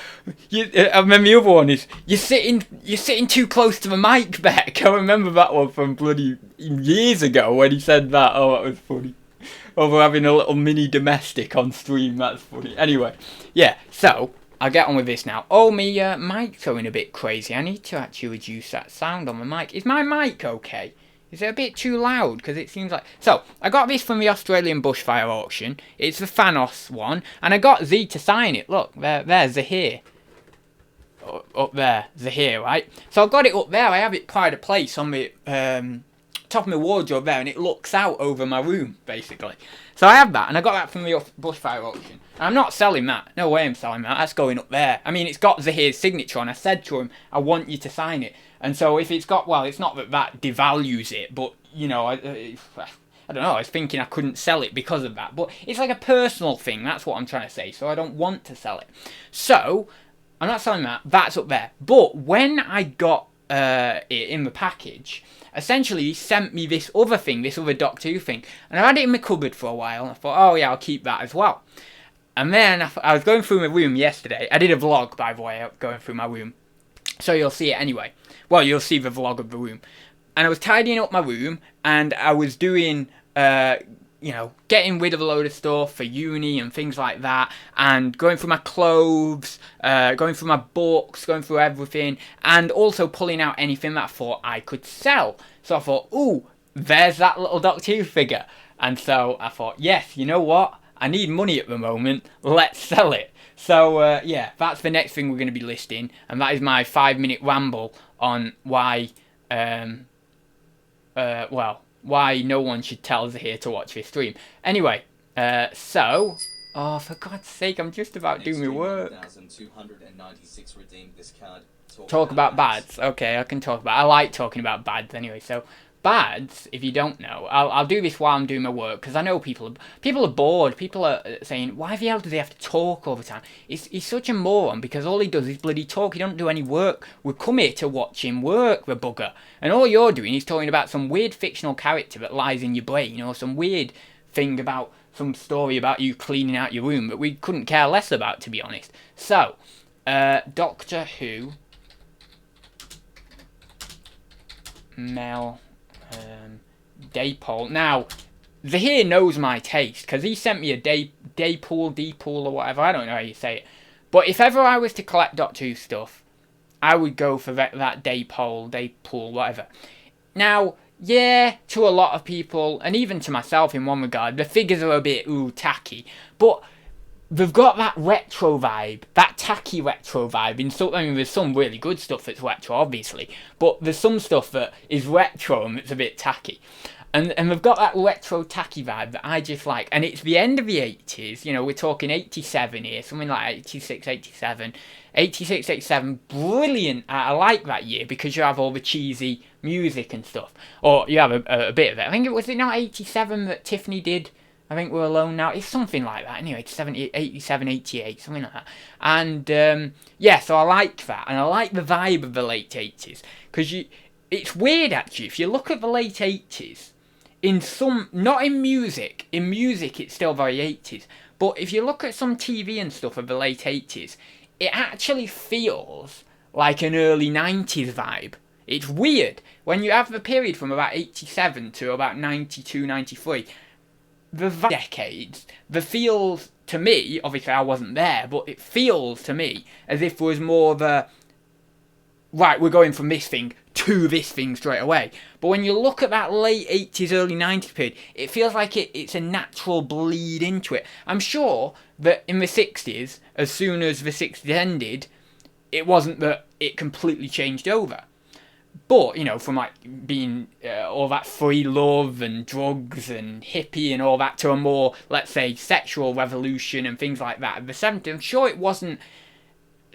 I remember the other one is you're sitting too close to the mic, Beck. I remember that one from bloody years ago when he said that. Oh, that was funny. Oh, we're having a little mini domestic on stream. That's funny. Anyway, yeah. So I'll get on with this now. Oh, my mic's going a bit crazy. I need to actually reduce that sound on my mic. Is my mic okay? Is it a bit too loud? Because it seems like... So, I got this from the Australian bushfire auction. It's the Thanos one. And I got Z to sign it. Look, there's Zahir. Up there. Zahir, right? So, I got it up there. I have it pride of place on the top of my wardrobe there. And it looks out over my room, basically. So, I have that. And I got that from the bushfire auction. And I'm not selling that. No way I'm selling that. That's going up there. I mean, it's got Zahir's signature on. I said to him, I want you to sign it. And so if it's got, well, it's not that devalues it, but, I don't know, I was thinking I couldn't sell it because of that. But it's like a personal thing, that's what I'm trying to say, so I don't want to sell it. So, I'm not selling that, that's up there. But when I got it in the package, essentially he sent me this other thing, this other Doctor Who thing. And I had it in my cupboard for a while, and I thought, oh yeah, I'll keep that as well. And then I was going through my room yesterday. I did a vlog, by the way, going through my room. So you'll see it anyway. Well, you'll see the vlog of the room. And I was tidying up my room, and I was doing, getting rid of a load of stuff for uni and things like that, and going through my clothes, going through my books, going through everything, and also pulling out anything that I thought I could sell. So I thought, ooh, there's that little Doctor Who figure. And so I thought, yes, you know what? I need money at the moment. Let's sell it. So, that's the next thing we're going to be listing, and that is my 5-minute ramble on why, why no one should tell Zahir to watch this stream. Anyway, oh, for God's sake, I'm just about doing my work. 1,296 redeemed this card. Talk about bads. Okay, I can talk about. I like talking about bads anyway. So bads, if you don't know, I'll do this while I'm doing my work, because I know people are bored. People are saying, why the hell do they have to talk all the time? He's such a moron, because all he does is bloody talk. He don't do any work. We come here to watch him work, the bugger. And all you're doing is talking about some weird fictional character that lies in your brain, or some weird thing about some story about you cleaning out your room that we couldn't care less about, to be honest. So, Doctor Who, Mel Daypole. Now, Zahir knows my taste, because he sent me a Daypool, or whatever, I don't know how you say it. But if ever I was to collect Doctor Who stuff, I would go for that Daypool, whatever. Now, yeah, to a lot of people, and even to myself in one regard, the figures are a bit, tacky. But they've got that retro vibe, that tacky retro vibe. There's some really good stuff that's retro, obviously, but there's some stuff that is retro and it's a bit tacky. And they've got that retro tacky vibe that I just like. And it's the end of the 80s, we're talking 87 here, something like 86, 87. 86, 87, brilliant. I like that year, because you have all the cheesy music and stuff. Or you have a bit of it. I think was it not 87 that Tiffany did? I think We're Alone Now. It's something like that. Anyway, 87, 88, something like that. And, so I like that. And I like the vibe of the late 80s. Because it's weird, actually. If you look at the late 80s, not in music it's still very 80s. But if you look at some TV and stuff of the late 80s, it actually feels like an early 90s vibe. It's weird. When you have the period from about 87 to about 92, 93, the decades, feels to me, obviously I wasn't there, but it feels to me as if there was more of a, right, we're going from this thing to this thing straight away. But when you look at that late 80s, early 90s period, it feels like it's a natural bleed into it. I'm sure that in the 60s, as soon as the 60s ended, it wasn't that it completely changed over. But, you know, from like being all that free love and drugs and hippie and all that to a more, let's say, sexual revolution and things like that in the 70s, I'm sure it wasn't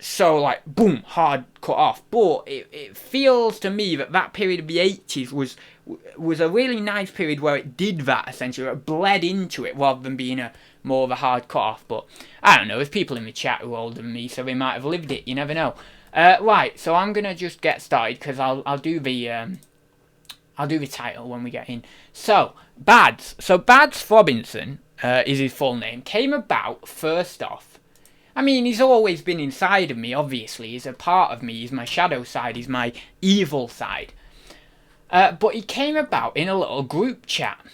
so like, boom, hard cut off. But it feels to me that period of the 80s was a really nice period where it did that, essentially. It bled into it rather than being more of a hard cut off. But I don't know, there's people in the chat who are older than me, so they might have lived it, you never know. Right, so I'm gonna just get started because I'll do the title when we get in. So Adz Robinson is his full name. Came about first off. I mean, he's always been inside of me. Obviously, he's a part of me. He's my shadow side. He's my evil side. But he came about in a little group chat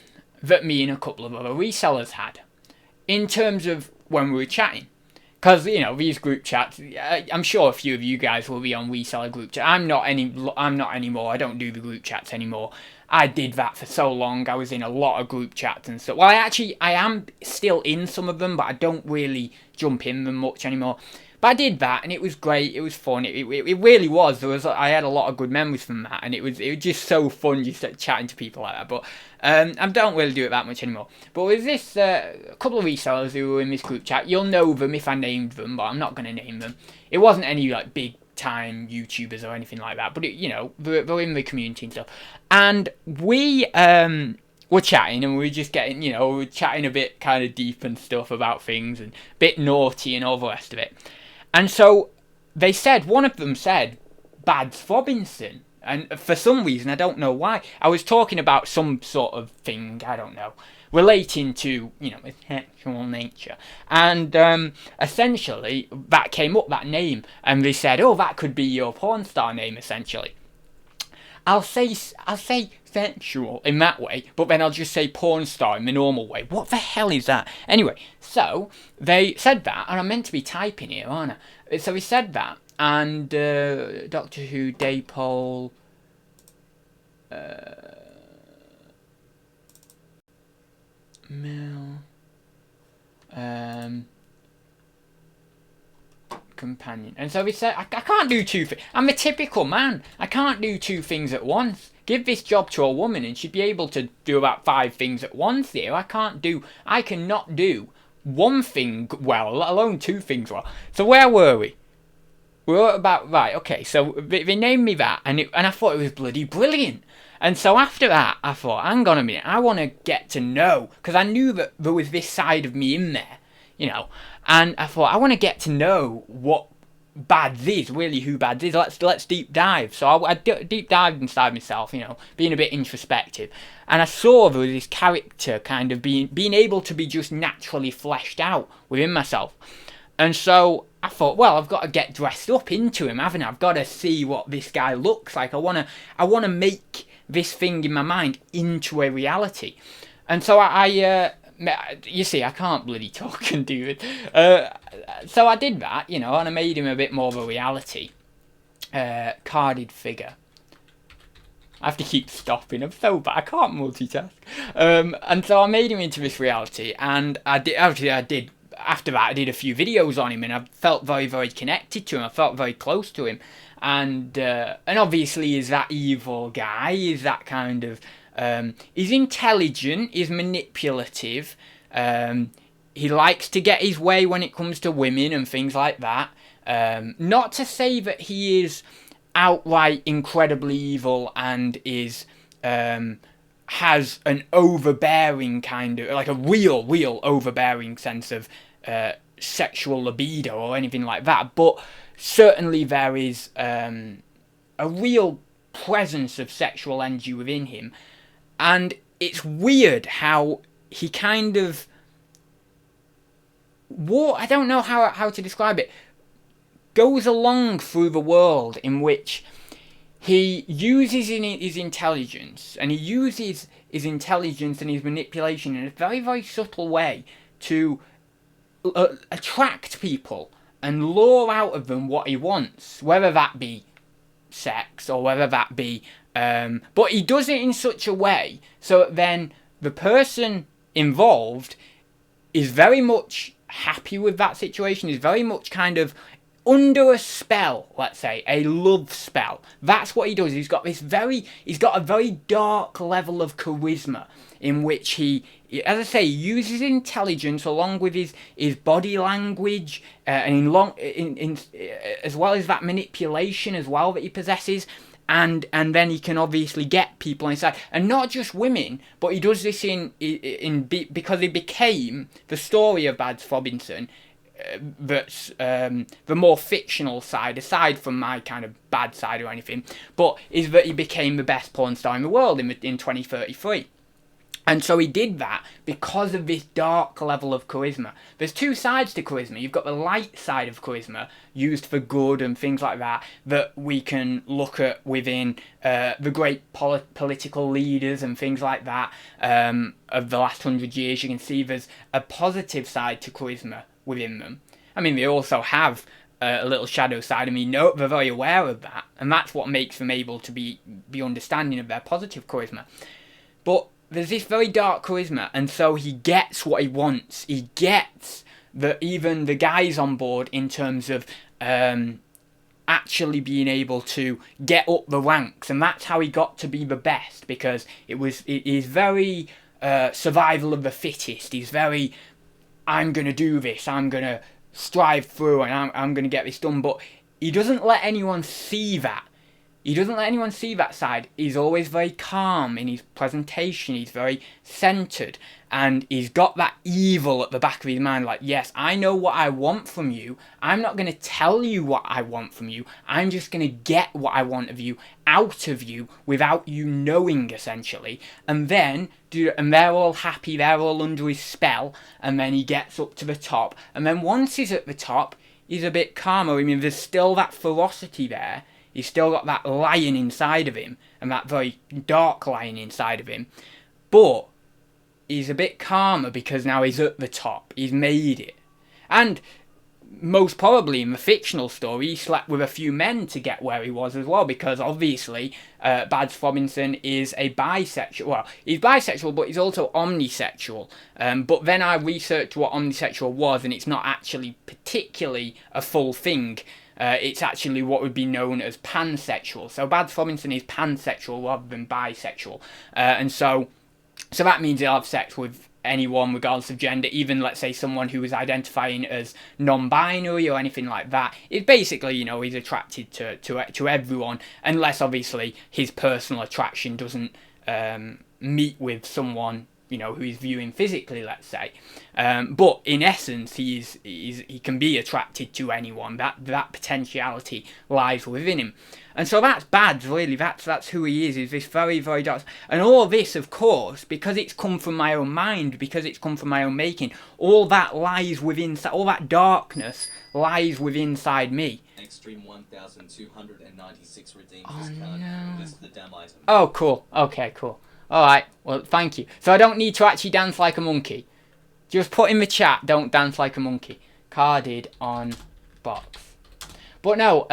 that me and a couple of other resellers had. In terms of when we were chatting. Because, you know, these group chats, I'm sure a few of you guys will be on reseller group chat. I'm not anymore. I don't do the group chats anymore. I did that for so long. I was in a lot of group chats and stuff. Well, I am still in some of them, but I don't really jump in them much anymore. But I did that, and it was great. It was fun. It really was. I had a lot of good memories from that, and it was just so fun just chatting to people like that. But I don't really do it that much anymore. But with this, a couple of resellers who were in this group chat, you'll know them if I named them, but I'm not going to name them. It wasn't any like big time YouTubers or anything like that, but you know, they're in the community and stuff. And we were chatting, and we were just getting, you know, we were chatting a bit kind of deep and stuff about things, and a bit naughty and all the rest of it. And so they said, one of them said, Adz Robinson. And for some reason, I don't know why, I was talking about some sort of thing, I don't know, relating to, you know, its sexual nature. And essentially, that came up, that name. And they said, oh, that could be your porn star name, essentially. I'll say sexual in that way, but then I'll just say porn star in the normal way. What the hell is that? Anyway, so they said that, and I'm meant to be typing here, aren't I? So he said that, and Doctor Who, Daypole, Mel, companion. And so he said, I can't do two things. I'm a typical man. I can't do two things at once. Give this job to a woman and she'd be able to do about 5 things at once here. I cannot do one thing well, let alone 2 things well. So where were we? We were about, right, okay, so they named me that, and I thought it was bloody brilliant. And so after that, I thought, hang on a minute, I want to get to know, because I knew that there was this side of me in there, you know. And I thought, I want to get to know what Adz is, really who Adz is. Let's deep dive. So I deep dived inside myself, you know, being a bit introspective. And I saw there was this character kind of being able to be just naturally fleshed out within myself. And so I thought, well, I've got to get dressed up into him, haven't I? I've got to see what this guy looks like. I want to make this thing in my mind into a reality. And so you see, I can't bloody talk and do it. So I did that, you know, and I made him a bit more of a reality. Carded figure. I have to keep stopping. I'm so bad. I can't multitask. And so I made him into this reality, and I did. After that, I did a few videos on him, and I felt very, very connected to him. I felt very close to him, and obviously, he's that evil guy. He's that kind of. He's intelligent. He's manipulative. He likes to get his way when it comes to women and things like that. Not to say that he is outright incredibly evil and is has an overbearing kind of, like a real overbearing sense of sexual libido or anything like that, but certainly there is a real presence of sexual energy within him. And it's weird how he kind of I don't know how to describe it, goes along through the world in which he uses his intelligence, and he uses his intelligence and his manipulation in a very, very subtle way to attract people and lure out of them what he wants, whether that be sex or whether that be... but he does it in such a way so that then the person involved is very much happy with that situation, is very much kind of under a spell, let's say, a love spell. That's what he does. He's got a very dark level of charisma in which he, as I say, uses intelligence along with his body language, and as well as that manipulation as well that he possesses. And then he can obviously get people on his side, and not just women, but he does this because he became the story of Adz Robinson. That's the more fictional side, aside from my kind of bad side or anything, but is that he became the best porn star in the world in 2033. And so he did that because of this dark level of charisma. There's two sides to charisma. You've got the light side of charisma, used for good and things like that we can look at within the great political leaders and things like that of the last 100 years. You can see there's a positive side to charisma within them. I mean, they also have a little shadow side, and they're very aware of that, and that's what makes them able to be understanding of their positive charisma. But there's this very dark charisma, and so he gets what he wants. He gets even the guys on board in terms of actually being able to get up the ranks, and that's how he got to be the best, because it is very survival of the fittest. He's very, I'm going to do this, I'm going to strive through, and I'm going to get this done. But he doesn't let anyone see that. He doesn't let anyone see that side. He's always very calm in his presentation. He's very centered. And he's got that evil at the back of his mind. Like, yes, I know what I want from you. I'm not going to tell you what I want from you. I'm just going to get what I want of you out of you without you knowing, essentially. And then, and they're all happy. They're all under his spell. And then he gets up to the top. And then once he's at the top, he's a bit calmer. I mean, there's still that ferocity there. He's still got that lion inside of him, and that very dark lion inside of him. But he's a bit calmer because now he's at the top. He's made it. And most probably in the fictional story, he slept with a few men to get where he was as well, because obviously Adz Robinson is a bisexual. Well, he's bisexual, but he's also omnisexual. But then I researched what omnisexual was, and it's not actually particularly a full thing. It's actually what would be known as pansexual. So Adz Robinson is pansexual rather than bisexual. And so that means he'll have sex with anyone regardless of gender, even, let's say, someone who is identifying as non-binary or anything like that. It's basically, he's attracted to everyone, unless, obviously, his personal attraction doesn't meet with someone who he's viewing physically, let's say. But in essence, he can be attracted to anyone. That potentiality lies within him. And so that's Adz, really. That's who he is this very, very dark. And all this, of course, because it's come from my own mind, because it's come from my own making, all that lies within, all that darkness lies within inside me. Extreme 1,296 redeemed this card. No. List the damn item. Oh, cool. Okay, cool. Alright, well, thank you. So I don't need to actually dance like a monkey. Just put in the chat, don't dance like a monkey. Carded on box. But no,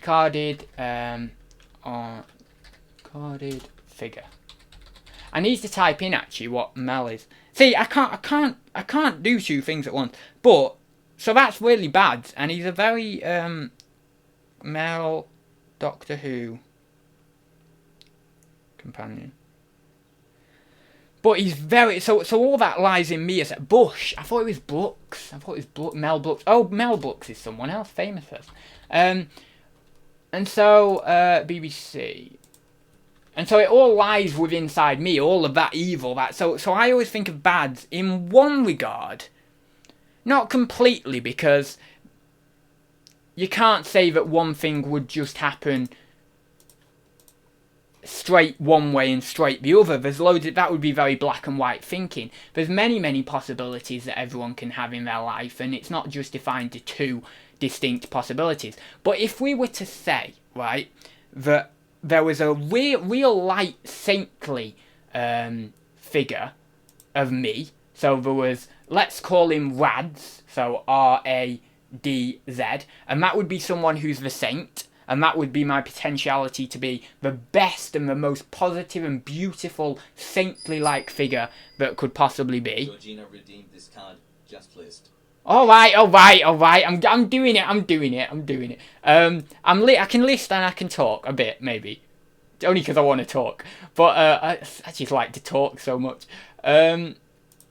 carded figure. I need to type in actually what Mel is. See, I can't do two things at once. But so that's really bad, and he's a very Mel Doctor Who companion. But he's very so all that lies in me. As Bush. I thought it was Brooks. Mel Brooks. Oh, Mel Brooks is someone else, famous person. And so BBC. And so it all lies within inside me. All of that evil. So I always think of Adz in one regard, not completely, because you can't say that one thing would just happen straight one way and straight the other. There's loads of, that would be very black and white thinking. There's many possibilities that everyone can have in their life, and it's not just defined to two distinct possibilities. But if we were to say, right, that there was a real light saintly figure of me, so there was, let's call him Radz, so R-A-D-Z, and that would be someone who's the saint. And that would be my potentiality to be the best and the most positive and beautiful, saintly-like figure that could possibly be. Georgina redeemed this card. Just list. All right. I'm doing it. I can list and I can talk a bit, maybe. Only because I want to talk. But I just like to talk so much.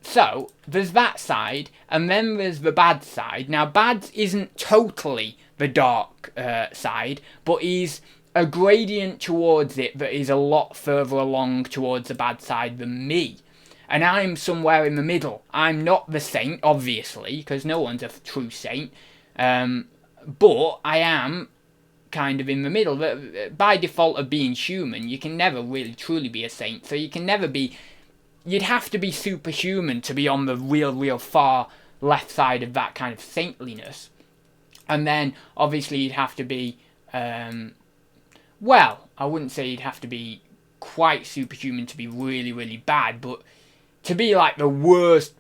So, there's that side, and then there's the bad side. Now, bad isn't totally the dark side, but he's a gradient towards it that is a lot further along towards the bad side than me. And I'm somewhere in the middle. I'm not the saint, obviously, because no one's a true saint. But I am kind of in the middle. By default of being human, you can never really truly be a saint. So you can never be... You'd have to be superhuman to be on the real far left side of that kind of saintliness. And then, obviously, you'd have to be... well, I wouldn't say you'd have to be quite superhuman to be really bad, but to be like the worst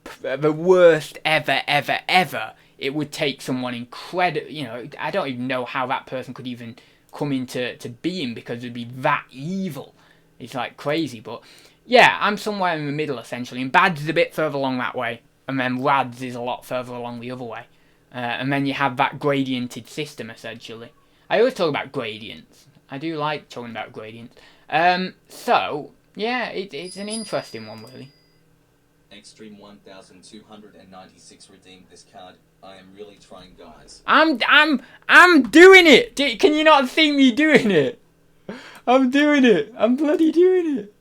ever, it would take someone incredible. You know, I don't even know how that person could even come into being, because it'd be that evil. It's like crazy, but yeah, I'm somewhere in the middle essentially. And bad's a bit further along that way, and then rads is a lot further along the other way. And then you have that gradiented system essentially. I always talk about gradients. I do like talking about gradients. So yeah, it's an interesting one really. Extreme 1296 redeemed this card. I am really trying, guys. I'm doing it. Can you not see me doing it? I'm doing it. I'm bloody doing it.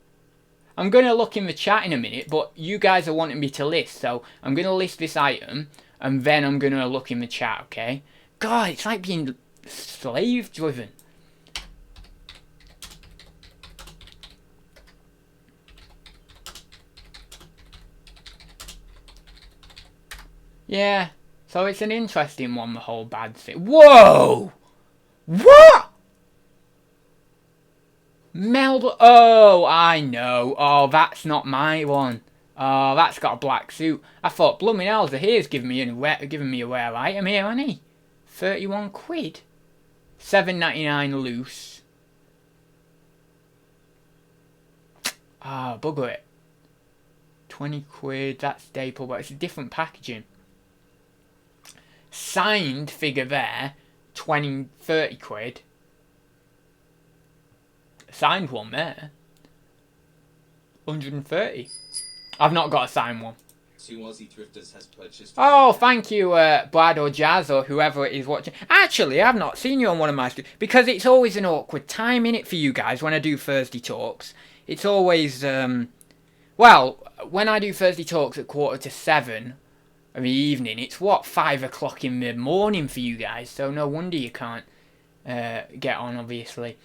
I'm going to look in the chat in a minute, but you guys are wanting me to list, so I'm going to list this item, and then I'm going to look in the chat, okay? God, it's like being slave-driven. Yeah, so it's an interesting one, the whole bad thing. Whoa! What? Melbourne. Oh, I know. Oh, that's not my one. Oh, that's got a black suit. I thought, blooming hell, here's giving me a rare item here, hasn't he? 31 quid. 7.99 loose. Ah, bugger it. 20 quid, that's staple, but it's a different packaging. Signed figure there, 30 quid. Signed one there, 130. I've not got a signed one. 2 Aussie thrifters has purchased... Oh, thank you, Brad or Jazz or whoever it is watching. Actually, I've not seen you on one of my streams, because it's always an awkward time in it for you guys when I do Thursday talks. It's always, well, when I do Thursday talks at 6:45 in the evening, it's 5 o'clock in the morning for you guys, so no wonder you can't get on, obviously.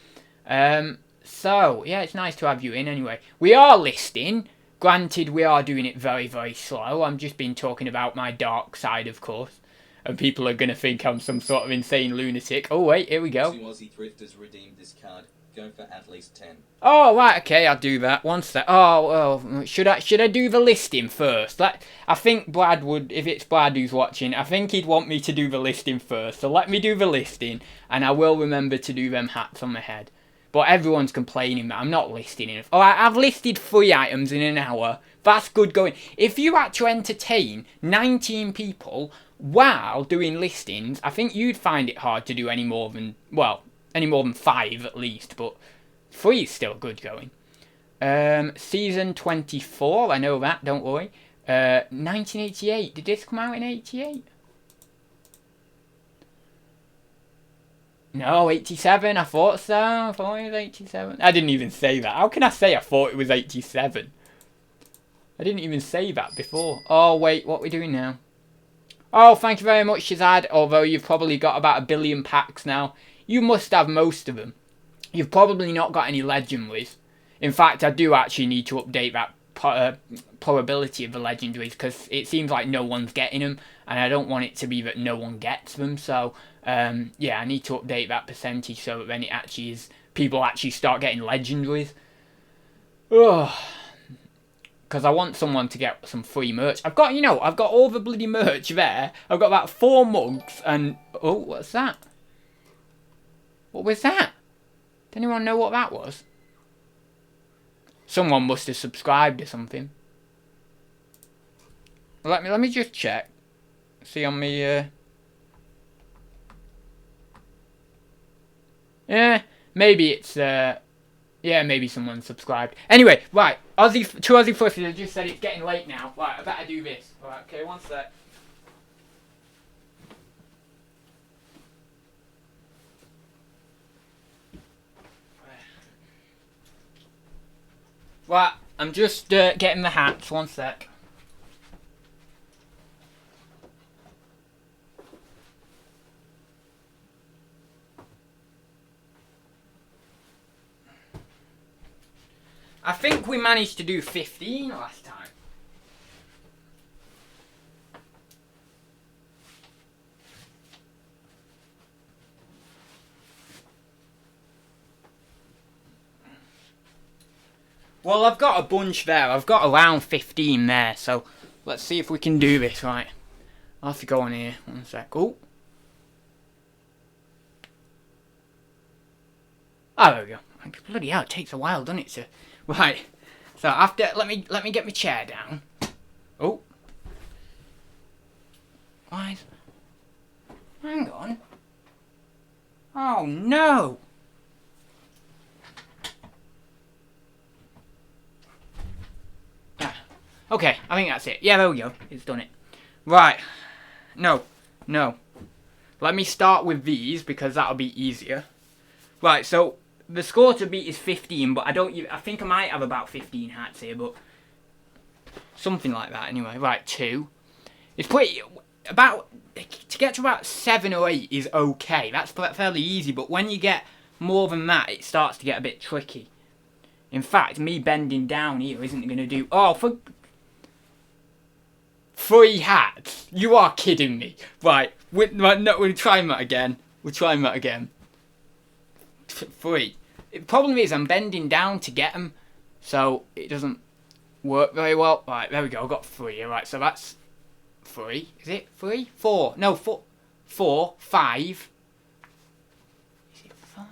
So, yeah, it's nice to have you in anyway. We are listing. Granted, we are doing it very slow. I'm just been talking about my dark side, of course. And people are going to think I'm some sort of insane lunatic. Oh, wait, here we go. 2 Aussie thrifters redeemed this card. Go for at least 10. Oh, right, okay, I'll do that. One sec. Oh, should I do the listing first? I think Brad would, if it's Brad who's watching, I think he'd want me to do the listing first. So let me do the listing, and I will remember to do them hats on my head. But everyone's complaining that I'm not listing enough. Oh, I've listed 3 items in an hour. That's good going. If you had to entertain 19 people while doing listings, I think you'd find it hard to do any more than 5 at least. But 3 is still good going. Season 24, I know that, don't worry. 1988, did this come out in 88? No, 87, I thought so. I thought it was 87. I didn't even say that. How can I say I thought it was 87? I didn't even say that before. Oh, wait, what are we doing now? Oh, thank you very much, Shazad. Although you've probably got about 1 billion packs now. You must have most of them. You've probably not got any legendaries. In fact, I do actually need to update that probability of the legendaries, because it seems like no one's getting them, and I don't want it to be that no one gets them. So yeah, I need to update that percentage so that then it actually is, people actually start getting legendaries. Oh, because I want someone to get some free merch. I've got all the bloody merch there. I've got about 4 mugs and oh, what's that? What was that? Does anyone know what that was? Someone must have subscribed or something. Let me just check. See on me. Yeah, maybe it's yeah, maybe someone subscribed. Anyway, right, two Aussie Fussies have just said it's getting late now. Right, I better do this. Right, okay, one sec. Right, I'm just getting the hats. One sec. I think we managed to do 15 last time. Well, I've got a bunch there. I've got around 15 there. So let's see if we can do this right. I'll have to go on here. One sec. Oh. Oh, there we go. Bloody hell, it takes a while, doesn't it, sir? Right. So after, let me get my chair down. Oh. Why? Hang on. Oh no. Okay, I think that's it. Yeah, there we go. It's done it. Right. No. Let me start with these because that'll be easier. Right, so the score to beat is 15, but I think I might have about 15 hats here, but something like that anyway. Right, 2. It's pretty to get to about 7 or 8 is okay. That's fairly easy, but when you get more than that, it starts to get a bit tricky. In fact, me bending down here isn't going to do. Oh, for 3 hats? You are kidding me. Right, we're trying that again. 3. The problem is I'm bending down to get them, so it doesn't work very well. Right, there we go. I've got 3 here. Right, so that's 3. Is it 3? 4. No, 4. 4. 5. Is it 4?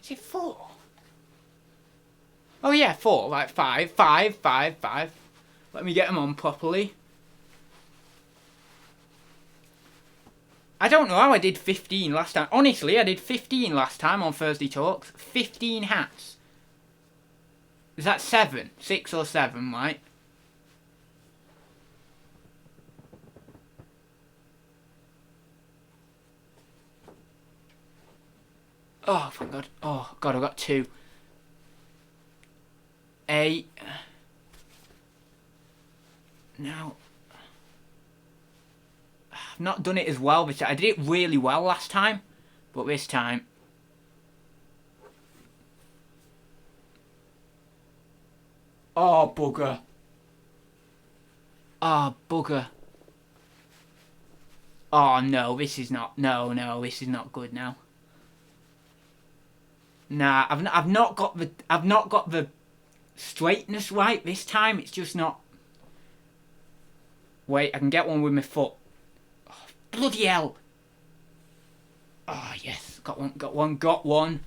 Is it 4? Oh yeah, 4. Right, 5. 5. 5. 5. Let me get them on properly. I don't know how I did 15 last time. Honestly, I did 15 last time on Thursday Talks. 15 hats. Is that 7? 6 or 7, right? Oh, thank God. Oh, God, I got 2. 8. Now, I've not done it as well this time. I did it really well last time, but this time. Oh, bugger. Oh, bugger. Oh, no, this is not. No, this is not good now. Nah, I've not got the straightness right this time. It's just not. Wait, I can get one with my foot. Oh, bloody hell. Oh, yes. Got one.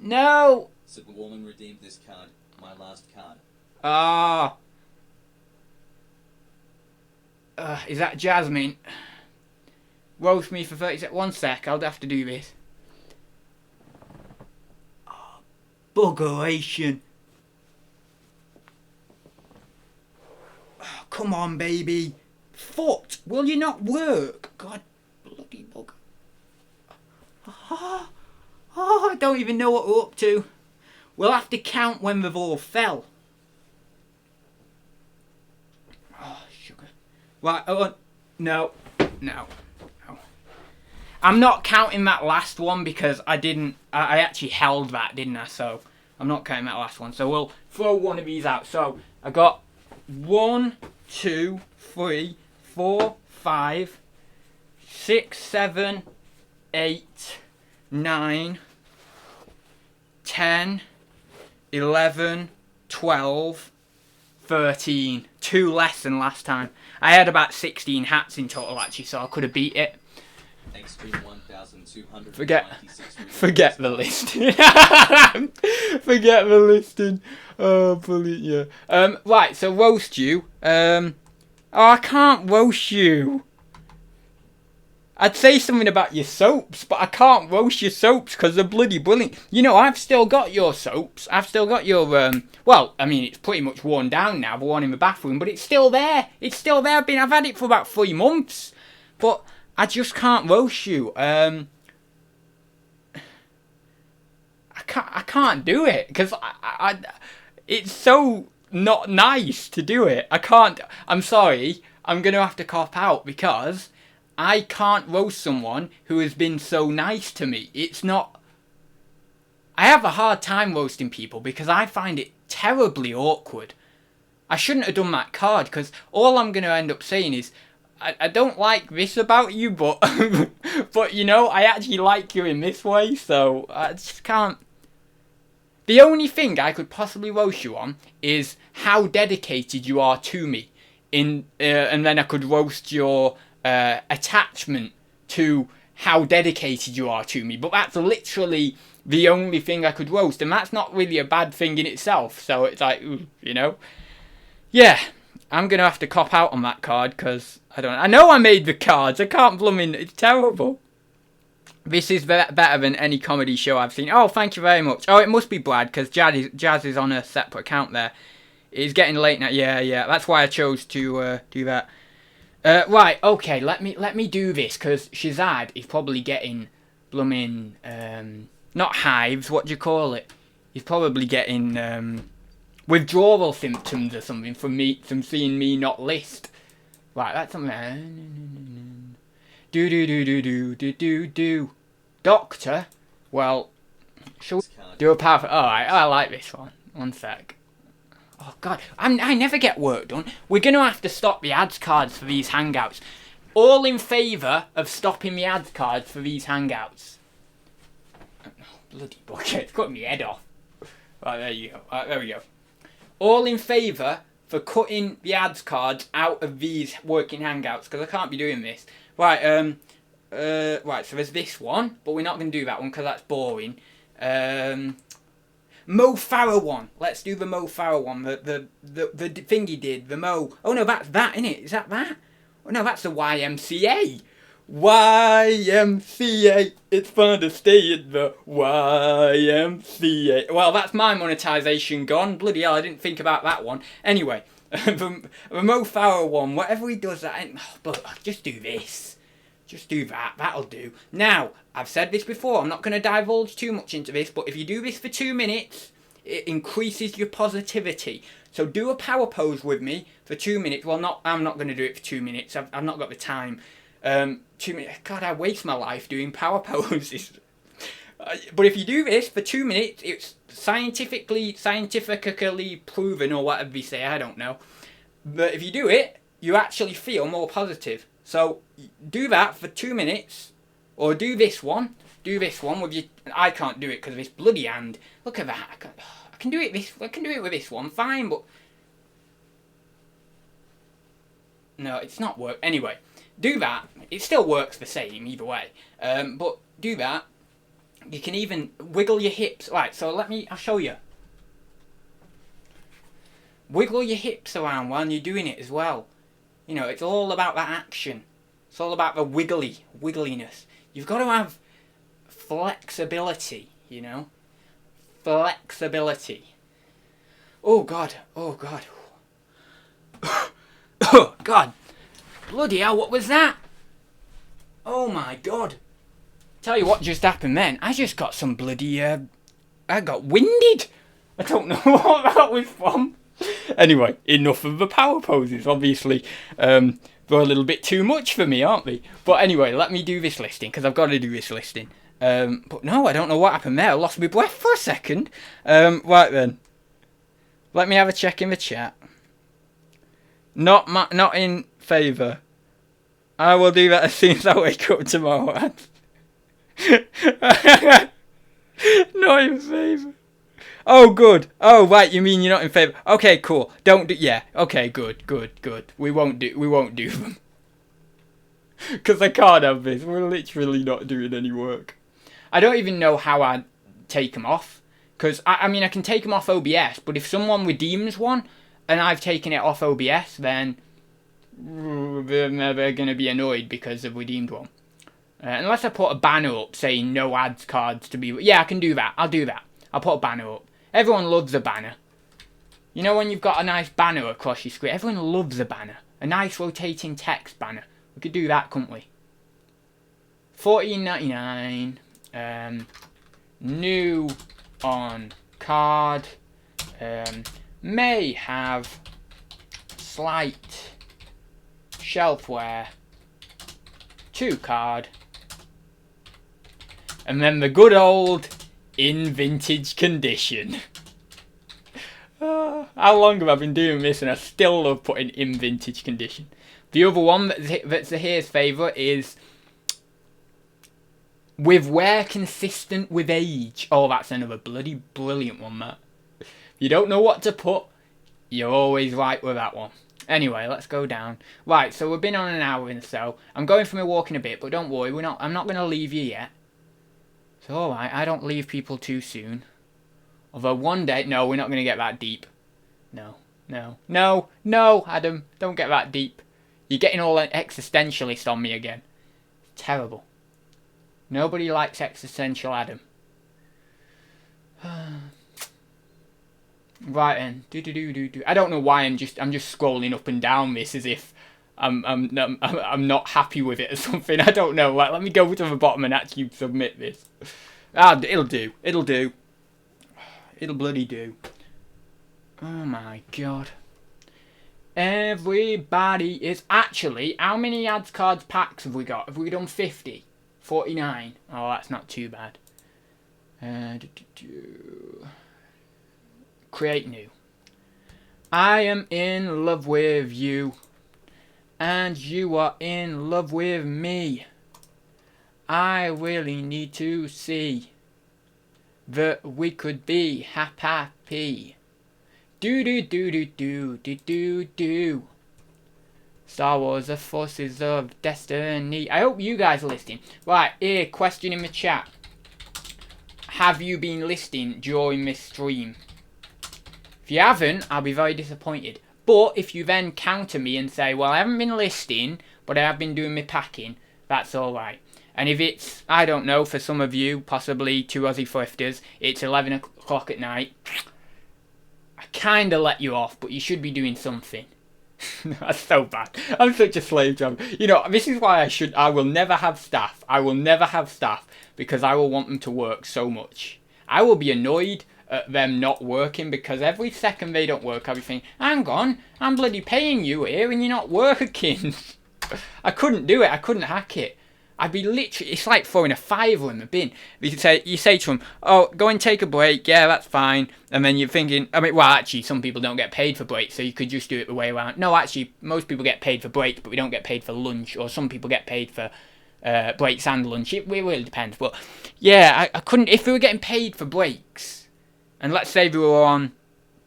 No! Superwoman redeemed this card. My last card. Ah. Is that Jasmine? Roast me for 30 seconds. 1 sec, I'll have to do this. Oh, buggeration. Oh, come on, baby. Foot, will you not work? God, bloody bugger. Oh, I don't even know what we're up to. We'll have to count when they've all fell. Oh, sugar. Right, no. I'm not counting that last one because I actually held that, didn't I? So I'm not counting that last one. So we'll throw one of these out. So I got 1, 2, 3, 4, 5, 6, 7, 8, 9, 10, 11, 12, 13. 2 less than last time. I had about 16 hats in total actually, so I could have beat it. Extreme 1296 Forget the listing. Forget the listing. Oh, brilliant, yeah. Right, so roast you. Oh, I can't roast you. I'd say something about your soaps, but I can't roast your soaps because they're bloody brilliant. You know, I've still got your soaps. I've still got your, well, I mean, it's pretty much worn down now, the one in the bathroom, but it's still there. It's still there. I've had it for about 3 months, but I just can't roast you. I can't do it because it's so not nice to do it. I can't. I'm sorry. I'm gonna have to cop out because I can't roast someone who has been so nice to me. It's not. I have a hard time roasting people because I find it terribly awkward. I shouldn't have done that card because all I'm gonna end up saying is, I don't like this about you, but but you know, I actually like you in this way, so I just can't. The only thing I could possibly roast you on is how dedicated you are to me, and then I could roast your attachment to how dedicated you are to me. But that's literally the only thing I could roast, and that's not really a bad thing in itself. So it's like, you know, yeah, I'm gonna have to cop out on that card because I know I made the cards. I can't blooming. It's terrible. This is better than any comedy show I've seen. Oh, thank you very much. Oh, it must be Brad, because Jazz is on a separate account there. It's getting late now. Yeah. That's why I chose to do that. Right, okay, let me do this, because Shazad is probably getting blooming, not hives, what do you call it? He's probably getting withdrawal symptoms or something from seeing me not list. Right, that's something. Do. Doctor? Well, shall we do a powerful... Alright, I like this one. One sec. Oh, God. I never get work done. We're going to have to stop the ads cards for these hangouts. All in favour of stopping the ads cards for these hangouts. Oh, bloody bucket. It's cutting my head off. Right, there you go. Right, there we go. All in favour for cutting the ads cards out of these working hangouts, because I can't be doing this. Right, right, so there's this one, but we're not going to do that one because that's boring. Mo Farah one. Let's do the Mo Farah one. The thing he did, the Mo. Oh no, that's that, isn't it? Is that? Oh no, that's the YMCA. YMCA. It's fun to stay at the YMCA. Well, that's my monetization gone. Bloody hell, I didn't think about that one. Anyway, the Mo Farah one, whatever he does, but just do this. Just do that. That'll do. Now, I've said this before. I'm not going to divulge too much into this, but if you do this for 2 minutes, it increases your positivity. So do a power pose with me for 2 minutes. Well, I'm not going to do it for 2 minutes. I've not got the time. 2 minutes. God, I waste my life doing power poses. But if you do this for 2 minutes, it's scientifically proven, or whatever you say. I don't know. But if you do it, you actually feel more positive. So do that for 2 minutes, or do this one with your. I can't do it because of this bloody hand. Look at that. I can do it with this one, fine, but no, it's not work. Anyway, do that. It still works the same either way. But do that. You can even wiggle your hips. Right. So I'll show you. Wiggle your hips around while you're doing it as well. You know, it's all about that action. It's all about the wiggliness. You've got to have flexibility, you know? Flexibility. Oh, God. Oh, God. Bloody hell, what was that? Oh, my God. Tell you what just happened then. I just got some bloody, I got winded. I don't know what that was from. Anyway, enough of the power poses. Obviously, they're a little bit too much for me, aren't they? But anyway, let me do this listing, because I've got to do this listing. But no, I don't know what happened there. I lost my breath for a second. Right then. Let me have a check in the chat. Not in favour. I will do that as soon as I wake up tomorrow. Not in favour. Oh, good. Oh, right. You mean you're not in favour? Okay, cool. Don't do. Yeah. Okay, good. We won't do them. Because I can't have this. We're literally not doing any work. I don't even know how I'd take them off. Because, I mean, I can take them off OBS, but if someone redeems one, and I've taken it off OBS, then they're going to be annoyed because they've redeemed one. Unless I put a banner up saying no ads cards to be... Yeah, I can do that. I'll do that. I'll put a banner up. Everyone loves a banner. You know when you've got a nice banner across your screen? Everyone loves a banner. A nice rotating text banner. We could do that, couldn't we? $14.99. New on card. May have slight shelf wear to card. And then the good old in vintage condition. How long have I been doing this and I still love putting in vintage condition. The other one that's here's favourite is with wear consistent with age. Oh, that's another bloody brilliant one, Matt. If you don't know what to put, you're always right with that one. Anyway, let's go down. Right, so we've been on an hour and so. I'm going for my walk in a bit, but don't worry, I'm not going to leave you yet. So, alright, I don't leave people too soon. Although one day... No, we're not going to get that deep. No, Adam. Don't get that deep. You're getting all an existentialist on me again. Terrible. Nobody likes existential Adam. Right then. I don't know why I'm just scrolling up and down this as if I'm not happy with it or something. I don't know. Like, let me go to the bottom and actually submit this. It'll do. It'll bloody do. Oh my god. Everybody is... Actually, how many ads cards packs have we got? Have we done 50? 49? Oh, that's not too bad. Create new. I am in love with you. And you are in love with me. I really need to see that we could be happy. Do. Star Wars, the Forces of Destiny. I hope you guys are listening. Right, here, question in the chat. Have you been listening during this stream? If you haven't, I'll be very disappointed. But if you then counter me and say, well, I haven't been listening, but I have been doing my packing, that's alright. And if it's, I don't know, for some of you, possibly 2 Aussie thrifters, it's 11 o'clock at night, I kind of let you off, but you should be doing something. That's so bad. I'm such a slave driver. You know, this is why I will never have staff. I will never have staff because I will want them to work so much. I will be annoyed at them not working because every second they don't work, I'll be thinking, hang on, I'm bloody paying you here and you're not working. I couldn't do it. I couldn't hack it. I'd be literally, it's like throwing a fiver in the bin. You say to them, oh, go and take a break, yeah, that's fine. And then you're thinking, I mean, well, actually, some people don't get paid for breaks, so you could just do it the way around. No, actually, most people get paid for breaks, but we don't get paid for lunch, or some people get paid for breaks and lunch. It really depends. But, yeah, I couldn't, if we were getting paid for breaks, and let's say we were on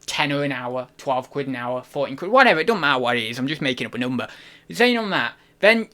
10 an hour, 12 quid an hour, 14 quid, whatever, it doesn't matter what it is, I'm just making up a number. Saying on that, then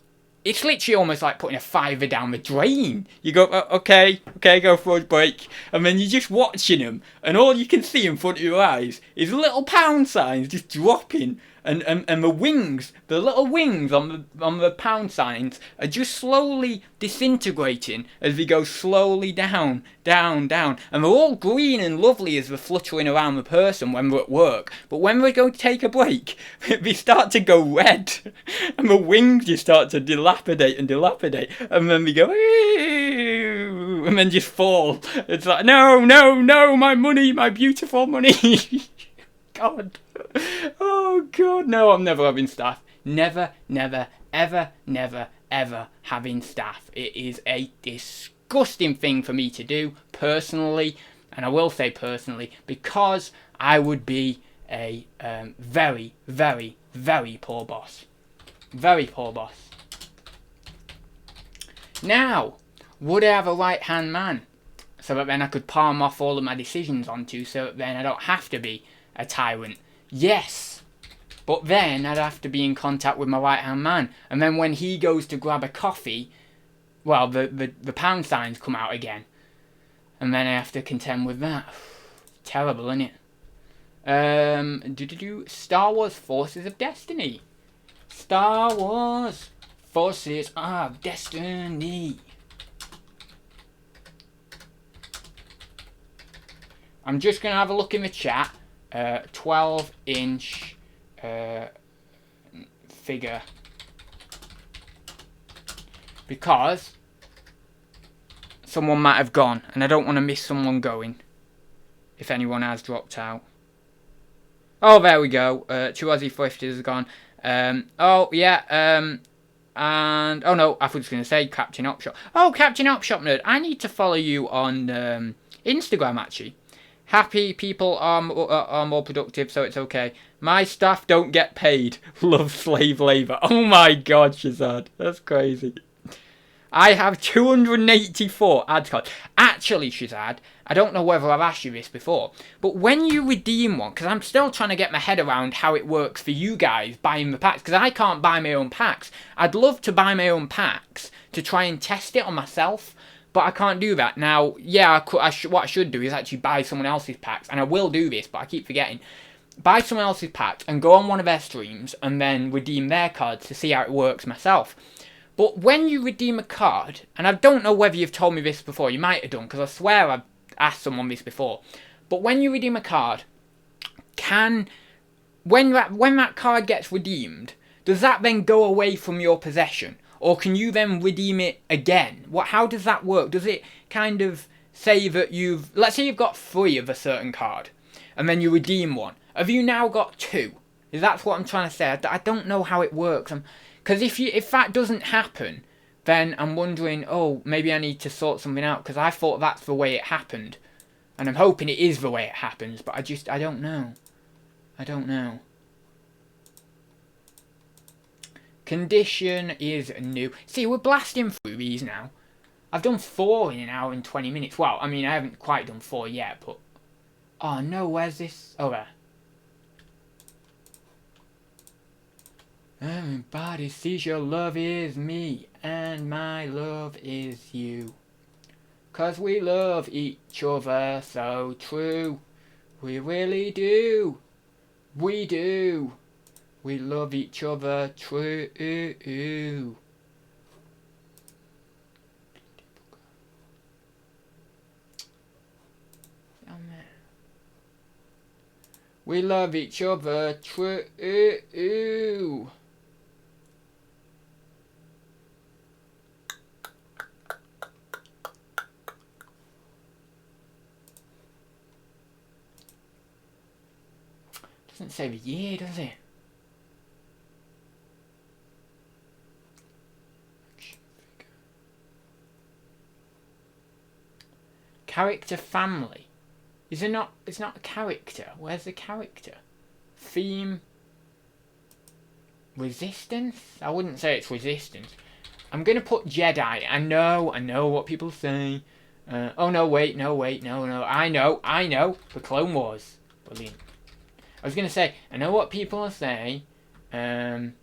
it's literally almost like putting a fiver down the drain. You go, okay, go for a break. And then you're just watching them. And all you can see in front of your eyes is little pound signs just dropping. And the wings, the little wings on the pound signs are just slowly disintegrating as they go slowly down. And they're all green and lovely as they're fluttering around the person when we're at work. But when we go to take a break, they start to go red. And the wings just start to dilapidate. And then they go, ew, and then just fall. It's like, no, my money, my beautiful money. God. Oh God, no, I'm never having staff. Never, ever having staff. It is a disgusting thing for me to do, personally, and I will say personally, because I would be a very poor boss. Very poor boss. Now, would I have a right-hand man? So that then I could palm off all of my decisions onto, so that then I don't have to be a tyrant. Yes. But then I'd have to be in contact with my right-hand man. And then when he goes to grab a coffee, well, the pound signs come out again. And then I have to contend with that. Terrible, isn't it? Star Wars Forces of Destiny. Star Wars Forces of Destiny. I'm just going to have a look in the chat. 12-inch figure. Because someone might have gone, and I don't want to miss someone going. If anyone has dropped out. Oh, there we go. 2 Aussie Thrifters has gone. Oh, yeah. And, oh no, I was going to say Captain Opshop. Oh, Captain Opshop Nerd. I need to follow you on Instagram, actually. Happy people are more productive, so it's okay. My staff don't get paid. Love slave labour. Oh my god, Shazad. That's crazy. I have 284 ads cards. Actually, Shazad, I don't know whether I've asked you this before, but when you redeem one, because I'm still trying to get my head around how it works for you guys buying the packs, because I can't buy my own packs. I'd love to buy my own packs to try and test it on myself, but I can't do that. Now, yeah, what I should do is actually buy someone else's packs, and I will do this, but I keep forgetting. Buy someone else's packs and go on one of their streams and then redeem their cards to see how it works myself. But when you redeem a card, and I don't know whether you've told me this before, you might have done, because I swear I've asked someone this before. But when you redeem a card, when that card gets redeemed, does that then go away from your possession? Or can you then redeem it again? How does that work? Does it kind of say that let's say you've got 3 of a certain card, and then you redeem one. Have you now got 2? That's what I'm trying to say. I don't know how it works. Because if that doesn't happen, then I'm wondering, oh, maybe I need to sort something out, because I thought that's the way it happened. And I'm hoping it is the way it happens, but I don't know. I don't know. Condition is new. See, we're blasting through these now. I've done 4 in an hour and 20 minutes. Well, I mean, I haven't quite done 4 yet, but... Oh, no, where's this? Oh, there. Everybody sees your love is me, and my love is you. 'Cause we love each other so true. We really do. We do. We love each other true. We love each other true. Doesn't say the year, does it? Character family. Is it not? It's not a character. Where's the character? Theme. Resistance? I wouldn't say it's resistance. I'm gonna put Jedi. I know what people say. Oh no, wait, no. I know. The Clone Wars. Brilliant. I was going to say, I know what people are saying. Think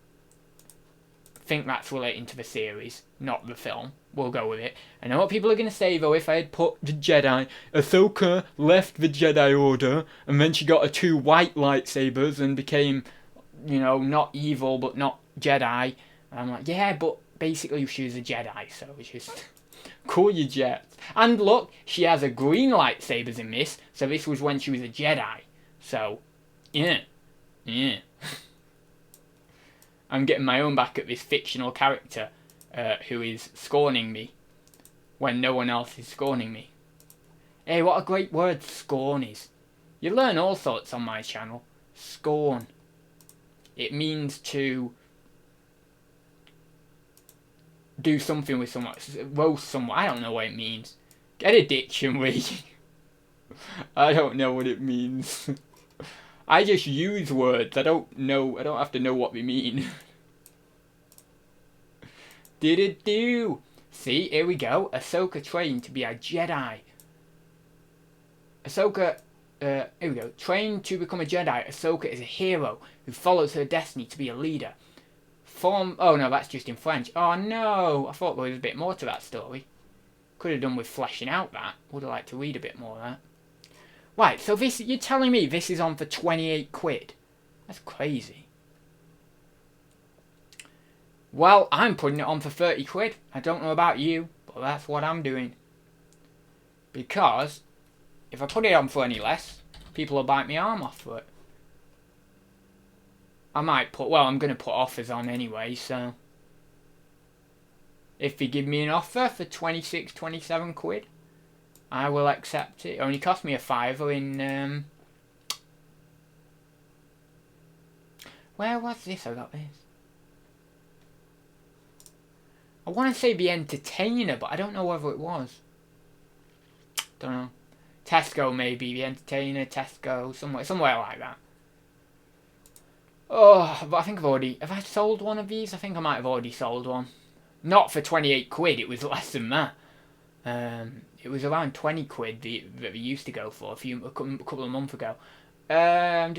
that's relating to the series, not the film. We'll go with it. I know what people are going to say, though, if I had put the Jedi. Ahsoka left the Jedi Order, and then she got her 2 white lightsabers and became, not evil, but not Jedi. And I'm like, yeah, but basically she was a Jedi, so it's just... Cool your jets. And look, she has a green lightsabers in this, so this was when she was a Jedi. So... Yeah. I'm getting my own back at this fictional character who is scorning me when no one else is scorning me. Hey, what a great word scorn is. You learn all sorts on my channel. Scorn. It means to do something with someone, roast someone. I don't know what it means. Get a dictionary. I don't know what it means. I just use words. I don't have to know what they mean. Did it do? See, here we go. Ahsoka trained to be a Jedi. Ahsoka Here we go. Trained to become a Jedi, Ahsoka is a hero who follows her destiny to be a leader. Oh no, that's just in French. Oh no, I thought there was a bit more to that story. Could have done with fleshing out that. Would have liked to read a bit more of that. Right, so this, you're telling me this is on for 28 quid? That's crazy. Well, I'm putting it on for 30 quid. I don't know about you, but that's what I'm doing. Because if I put it on for any less, people will bite my arm off for it. I might put, well, I'm going to put offers on anyway, so. If you give me an offer for 26, 27 quid, I will accept it. It only cost me a fiver in, where was this? I got this. I want to say The Entertainer, but I don't know whether it was. Don't know. Tesco maybe, The Entertainer, Tesco, somewhere like that. Oh, but I think have I sold one of these? I think I might have already sold one. Not for 28 quid, it was less than that. It was around 20 quid that we used to go for a couple of months ago. Right,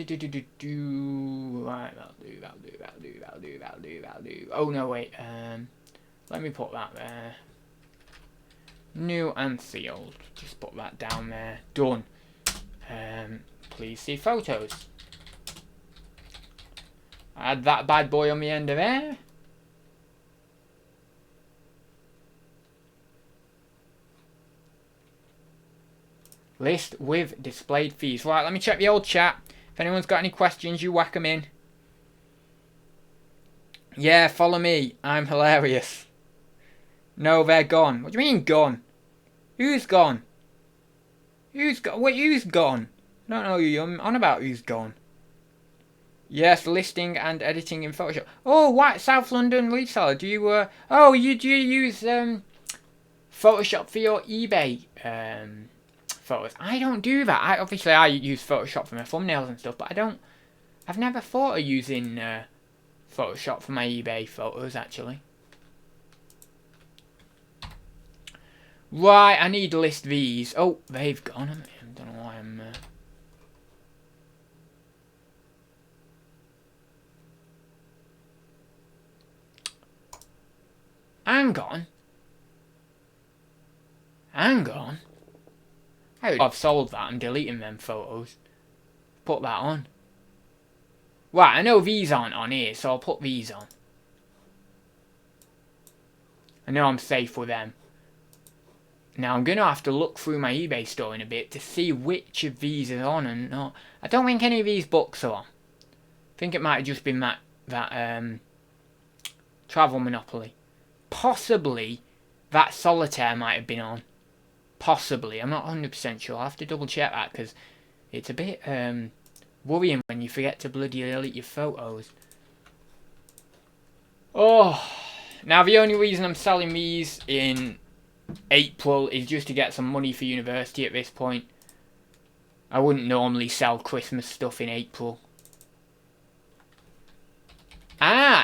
that'll do. Oh no, wait, let me put that there. New and sealed. Just put that down there. Done. Please see photos. Add that bad boy on the end of there. List with displayed fees. Right, let me check the old chat. If anyone's got any questions, you whack them in. Yeah, follow me. I'm hilarious. No, they're gone. What do you mean gone? Who's gone? Who's gone? Wait, who's gone? I don't know who you're on about. Who's gone? Yes, listing and editing in Photoshop. Oh, what? South London reseller. Do you do you use Photoshop for your eBay photos? I don't do that. I use Photoshop for my thumbnails and stuff, but I've never thought of using Photoshop for my eBay photos actually. Right, I need to list these. Oh, they've gone. I don't know why I'm. Hang on. I've sold that. I'm deleting them photos. Put that on. Right, I know these aren't on here, so I'll put these on. I know I'm safe with them. Now I'm going to have to look through my eBay store in a bit to see which of these is on and not. I don't think any of these books are on. I think it might have just been that Travel Monopoly. Possibly that Solitaire might have been on. Possibly. I'm not 100% sure. I'll have to double check that because it's a bit worrying when you forget to bloody delete your photos. Oh, now the only reason I'm selling these in April is just to get some money for university at this point. I wouldn't normally sell Christmas stuff in April.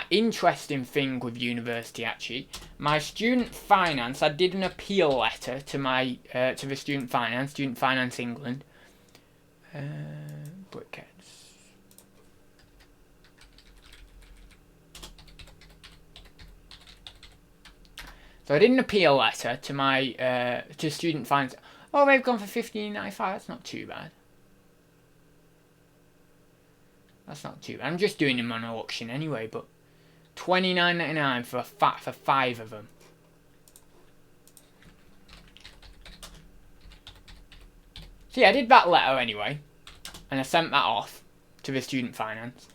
Interesting thing with university actually. My student finance, I did an appeal letter to my to the Student Finance England. Brickheads. So I did an appeal letter to my to Student Finance. Oh, they've gone for $15.95. That's not too bad. That's not too bad. I'm just doing them on auction anyway, but $29.99 for for 5 of them. So yeah, I did that letter anyway, and I sent that off to the Student Finance.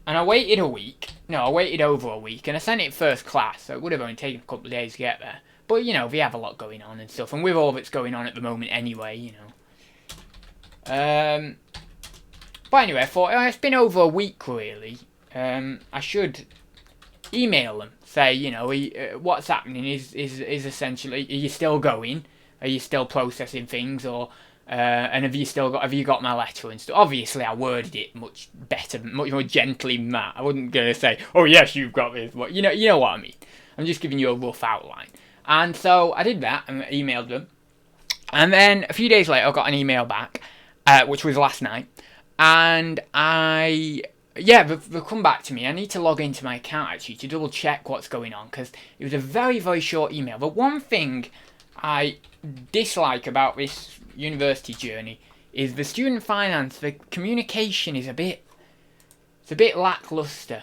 And I waited a week. No, I waited over a week, and I sent it first class, so it would have only taken a couple of days to get there. But you know, we have a lot going on and stuff, and with all that's going on at the moment anyway, you know. But anyway, I thought, it's been over a week really. I should email them, say, you know, what's happening is essentially, are you still going? Are you still processing things, or and have you got my letter and stuff? Obviously, I worded it much better, much more gently than that. I wasn't gonna say, oh yes, you've got this, but you know what I mean. I'm just giving you a rough outline. And so I did that and emailed them, and then a few days later, I got an email back. which was last night. And they've come back to me. I need to log into my account actually to double check what's going on, because it was a very, very short email. But one thing I dislike about this university journey is the student finance. The communication is a bit lackluster,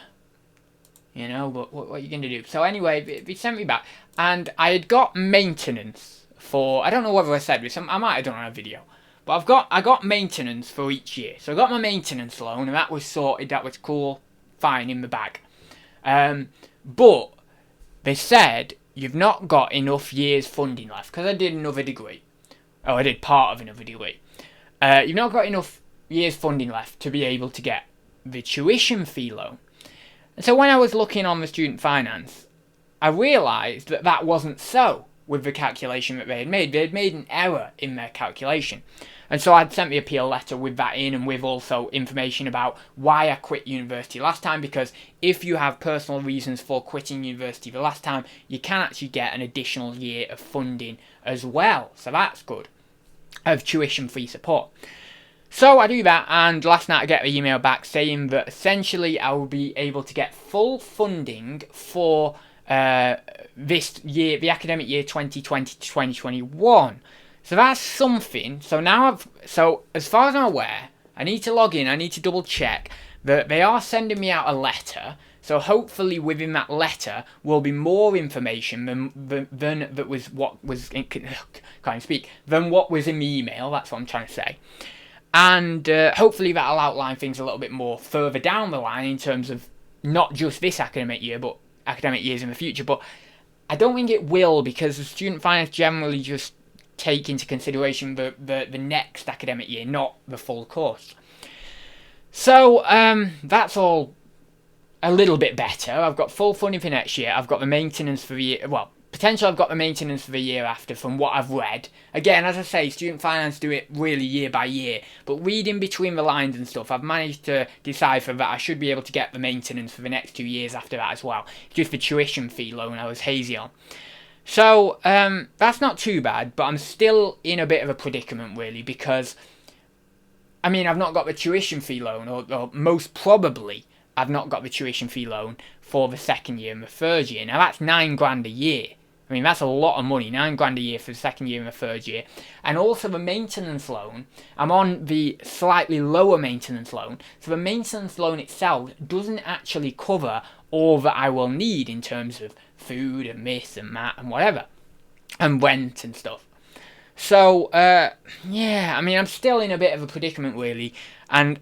but what are you going to do? So anyway, they sent me back, and I had got maintenance for, I don't know whether I said this, I might have done on a video, but I got maintenance for each year. So I got my maintenance loan, and that was sorted, that was cool, fine, in the bag. But they said, you've not got enough years funding left, because I did another degree. Oh, I did part of another degree. You've not got enough years funding left to be able to get the tuition fee loan. And so when I was looking on the student finance, I realised that that wasn't so with the calculation that they had made. They had made an error in their calculation. And so I'd sent the appeal letter with that in, and with also information about why I quit university last time, because if you have personal reasons for quitting university the last time, you can actually get an additional year of funding as well. So that's good, of tuition free support. So I do that, and last night I get the email back saying that essentially I will be able to get full funding for this year, the academic year 2020 to 2021. So that's something. So now so as far as I'm aware, I need to log in, I need to double check that they are sending me out a letter. So hopefully within that letter will be more information than that was what was in, can't speak, than what was in the email. That's what I'm trying to say. And hopefully that'll outline things a little bit more further down the line in terms of not just this academic year, but academic years in the future. But I don't think it will, because the student finance generally just take into consideration the next academic year, not the full course. So that's all a little bit better. I've got full funding for next year. I've got the maintenance for the year. Well, potentially I've got the maintenance for the year after from what I've read. Again, as I say, student finance do it really year by year. But reading between the lines and stuff, I've managed to decipher that I should be able to get the maintenance for the next 2 years after that as well. Just the tuition fee loan I was hazy on. So that's not too bad, but I'm still in a bit of a predicament really, because I mean, I've not got the tuition fee loan, or most probably I've not got the tuition fee loan for the second year and the third year. Now that's £9,000 a year. I mean, that's a lot of money, £9,000 a year for the second year and the third year. And also the maintenance loan, I'm on the slightly lower maintenance loan. So the maintenance loan itself doesn't actually cover all that I will need in terms of food and this and that and whatever, and rent and stuff. So, yeah, I mean, I'm still in a bit of a predicament really, and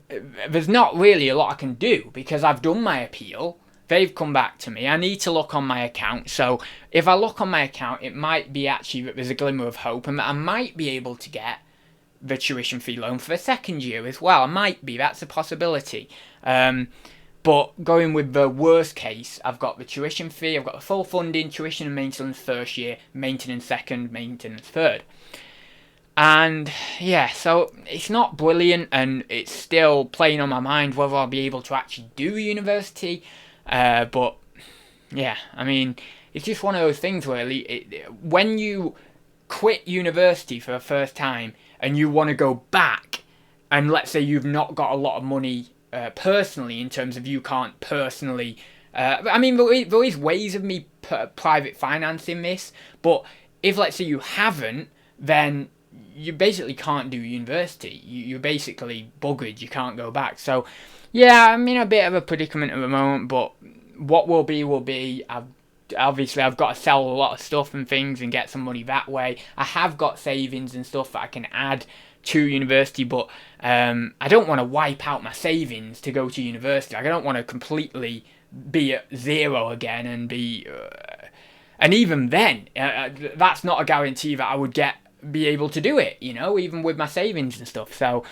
there's not really a lot I can do, because I've done my appeal. They've come back to me. I need to look on my account. So if I look on my account, it might be actually that there's a glimmer of hope, and that I might be able to get the tuition fee loan for the second year as well. I might be. That's a possibility. But going with the worst case, I've got the tuition fee, I've got the full funding, tuition and maintenance first year, maintenance second, maintenance third. And yeah, so it's not brilliant, and it's still playing on my mind whether I'll be able to actually do university. But yeah, I mean, it's just one of those things really. When you quit university for the first time and you want to go back, and let's say you've not got a lot of money personally, in terms of you can't personally, I mean, there is ways of me private financing this, but if let's say you haven't, then you basically can't do university. You're basically buggered. You can't go back. So yeah, I'm in a bit of a predicament at the moment, but what will be will be. I've got to sell a lot of stuff and things and get some money that way. I have got savings and stuff that I can add to university, but I don't want to wipe out my savings to go to university. Like, I don't want to completely be at zero again and be... and even then, that's not a guarantee that I would be able to do it, even with my savings and stuff. So,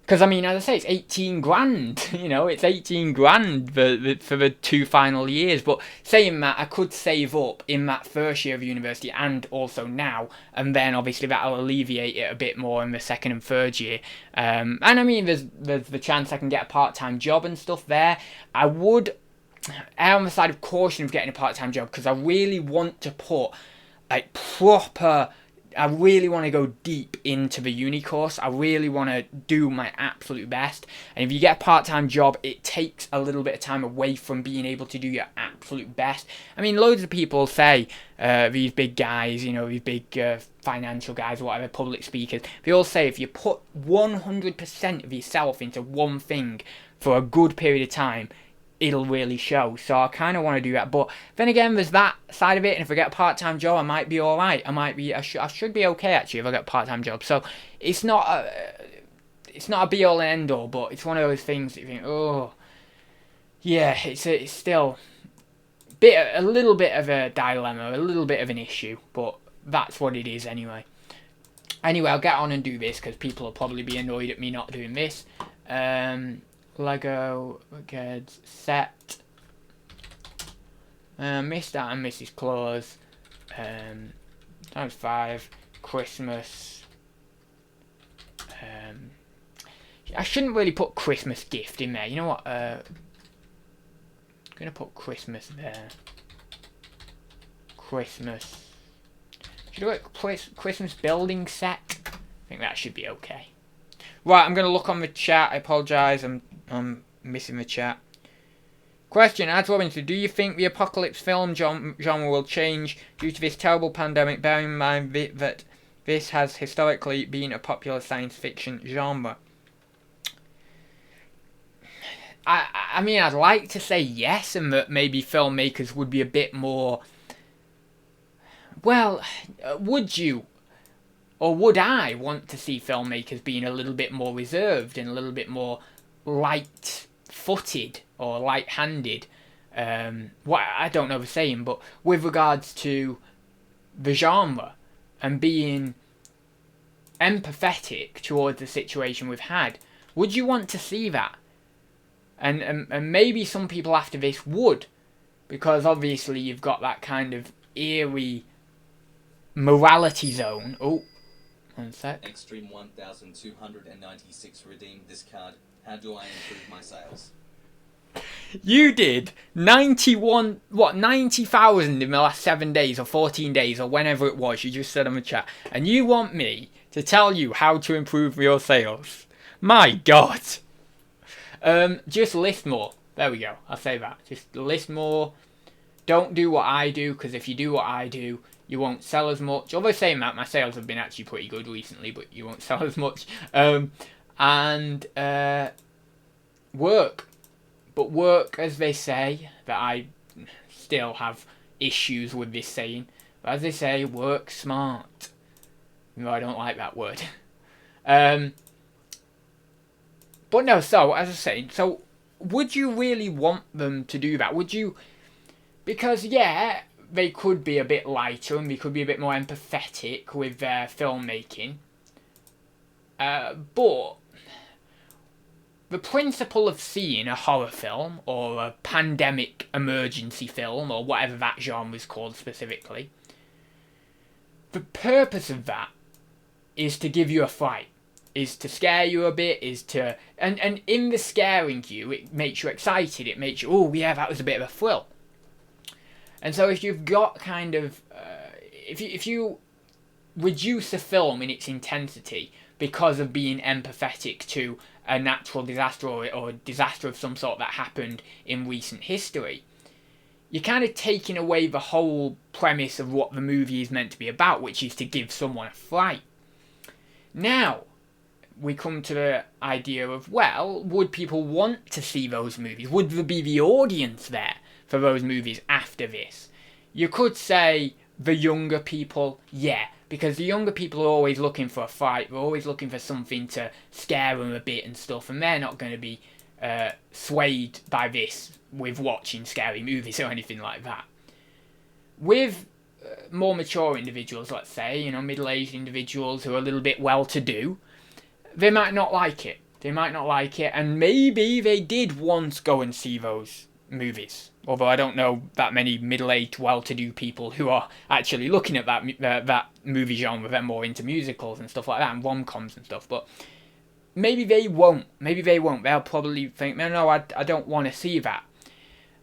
because I mean, as I say, it's 18 grand, it's 18 grand for the 2 final years. But saying that, I could save up in that first year of university and also now, and then obviously that'll alleviate it a bit more in the second and third year. And I mean, there's the chance I can get a part-time job and stuff there. I would err on the side of caution of getting a part-time job, because I really want to put like proper really want to go deep into the uni course. I really want to do my absolute best. And if you get a part-time job, it takes a little bit of time away from being able to do your absolute best. I mean, loads of people say, these big guys, you know, these big financial guys or whatever, public speakers, they all say if you put 100% of yourself into one thing for a good period of time, it'll really show. So I kind of want to do that, but then again, there's that side of it. And if I get a part-time job, I might be all right. I should be okay actually if I get a part-time job. So it's not a be-all and end-all, but it's one of those things that you think, oh, yeah, it's still a little bit of a dilemma, a little bit of an issue, but that's what it is anyway. Anyway, I'll get on and do this because people will probably be annoyed at me not doing this. Lego kids set. Mr. and Mrs. Claus. Times 5. Christmas. I shouldn't really put Christmas gift in there. You know what? I'm gonna put Christmas there. Christmas. Should I put Christmas building set? I think that should be okay. Right, I'm gonna look on the chat. I apologise. I'm missing the chat. Question, Adz Robinson, do you think the apocalypse film genre will change due to this terrible pandemic, bearing in mind that this has historically been a popular science fiction genre? I mean, I'd like to say yes, and that maybe filmmakers would be a bit more... Well, would you? Or would I want to see filmmakers being a little bit more reserved and a little bit more light-footed or light-handed? What I don't know the saying, but with regards to the genre and being empathetic towards the situation we've had, would you want to see that? And maybe some people after this would, because obviously you've got that kind of eerie morality zone. Oh, one sec. Extreme 1296 redeemed this card. How do I improve my sales? You did 90,000 in the last 7 days or 14 days or whenever it was you just said on the chat, and you want me to tell you how to improve your sales? My God. Just list more. There we go. I'll say that. Just list more. Don't do what I do, because if you do what I do, you won't sell as much. Although saying that, my sales have been actually pretty good recently, but you won't sell as much. Work. But work, as they say, that I still have issues with this saying. But as they say, work smart. No, I don't like that word. But no, so, as I was saying, so would you really want them to do that? Would you... Because, yeah, they could be a bit lighter and they could be a bit more empathetic with their filmmaking. But the principle of seeing a horror film or a pandemic emergency film or whatever that genre is called specifically, the purpose of that is to give you a fright. Is to scare you a bit, is to... And in the scaring you, it makes you excited. It makes you, oh, yeah, that was a bit of a thrill. And so if you've got kind of... if you reduce a film in its intensity because of being empathetic to a natural disaster or a disaster of some sort that happened in recent history, you're kind of taking away the whole premise of what the movie is meant to be about, which is to give someone a fright. Now, we come to the idea of, well, would people want to see those movies? Would there be the audience there for those movies after this? You could say the younger people, yeah, because the younger people are always looking for a fight. They're always looking for something to scare them a bit and stuff, and they're not going to be swayed by this with watching scary movies or anything like that. With more mature individuals, let's say, you know, middle-aged individuals who are a little bit well-to-do, they might not like it. They might not like it, and maybe they did once go and see those movies. Although I don't know that many middle-aged, well-to-do people who are actually looking at that movie genre. They're more into musicals and stuff like that, and rom-coms and stuff. But maybe they won't. Maybe they won't. They'll probably think, no, I don't want to see that.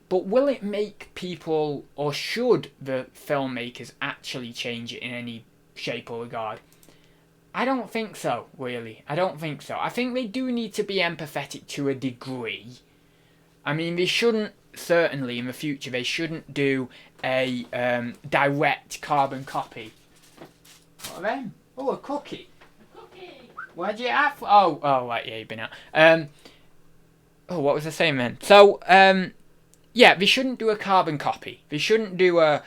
But will it make people, or should the filmmakers actually change it in any shape or regard. I don't think so, really. I don't think so. I think they do need to be empathetic to a degree. I mean, they shouldn't, certainly in the future, they shouldn't do a direct carbon copy. What are them? Oh, a cookie. A cookie. Where'd you have? Oh, right, yeah, you've been out. Oh, what was I saying then? So, yeah, they shouldn't do a carbon copy. They shouldn't do a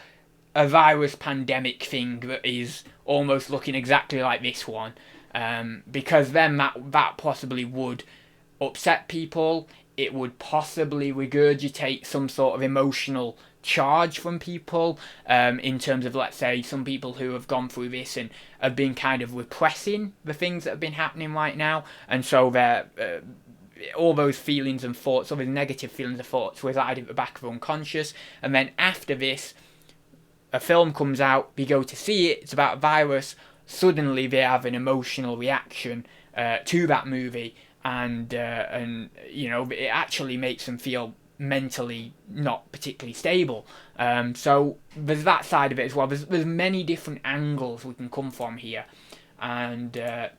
virus pandemic thing that is almost looking exactly like this one, because then that possibly would upset people. It would possibly regurgitate some sort of emotional charge from people, in terms of, let's say, some people who have gone through this and have been kind of repressing the things that have been happening right now, and so they're all those feelings and thoughts, all those negative feelings and thoughts reside at the back of their unconscious, and then after this, a film comes out, we go to see it, it's about a virus, suddenly they have an emotional reaction to that movie, and you know, it actually makes them feel mentally not particularly stable. So there's that side of it as well. There's many different angles we can come from here, and now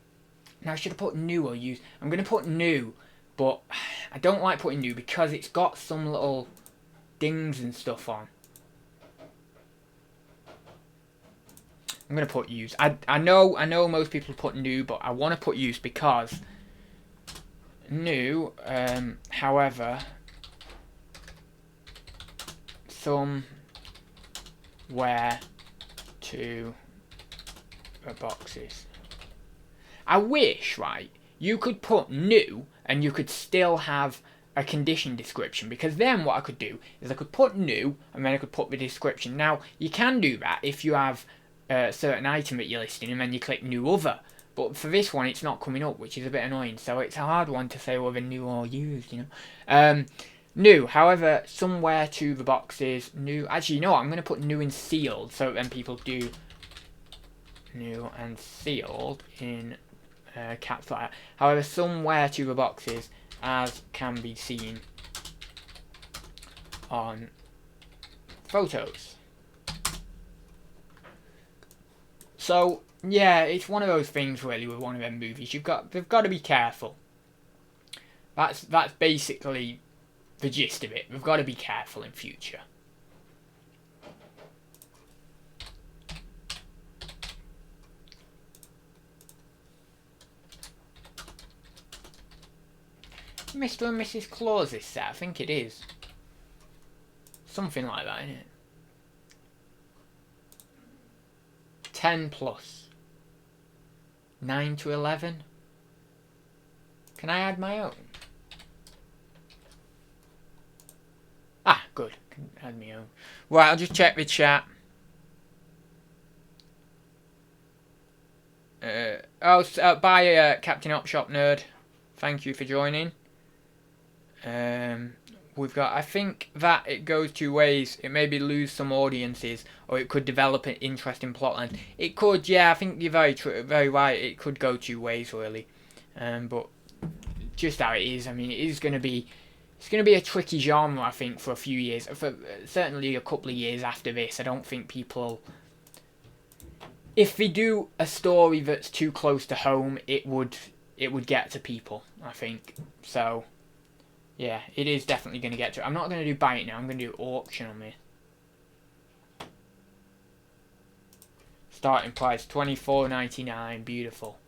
I should have put new or used. I'm going to put new, but I don't like putting new because it's got some little dings and stuff on. I'm going to put used. I know most people put new, but I want to put used because new, however, somewhere to the boxes. I wish, right, you could put new and you could still have a condition description, because then what I could do is I could put new and then I could put the description. Now, you can do that if you have a certain item that you're listing and then you click new other, but for this one it's not coming up, which is a bit annoying, so it's a hard one to say whether new or used, you know. New, however, somewhere to the boxes, new, actually, you know what, I'm going to put new and sealed, so then people do new and sealed in caps like that. However, somewhere to the boxes, as can be seen on photos. So yeah, it's one of those things really with one of them movies. They've got to be careful. That's basically the gist of it. We've got to be careful in future. Mr. and Mrs. Claus this set, I think it is. Something like that, isn't it? 10 plus. 9 to 11. Can I add my own? Ah, good. Can add my own. Right, I'll just check the chat. Bye, Captain Opshop Nerd. Thank you for joining. We've got, I think that it goes two ways. It maybe lose some audiences, or it could develop an interesting plotline. It could, yeah, I think you're very right. It could go two ways, really. But just how it is, I mean, it's going to be a tricky genre, I think, for a few years. For certainly a couple of years after this. I don't think people, if they do a story that's too close to home, it would get to people, I think. So yeah, it is definitely going to get to it. I'm not going to do buy it now. I'm going to do auction on this. Starting price $24.99. Beautiful.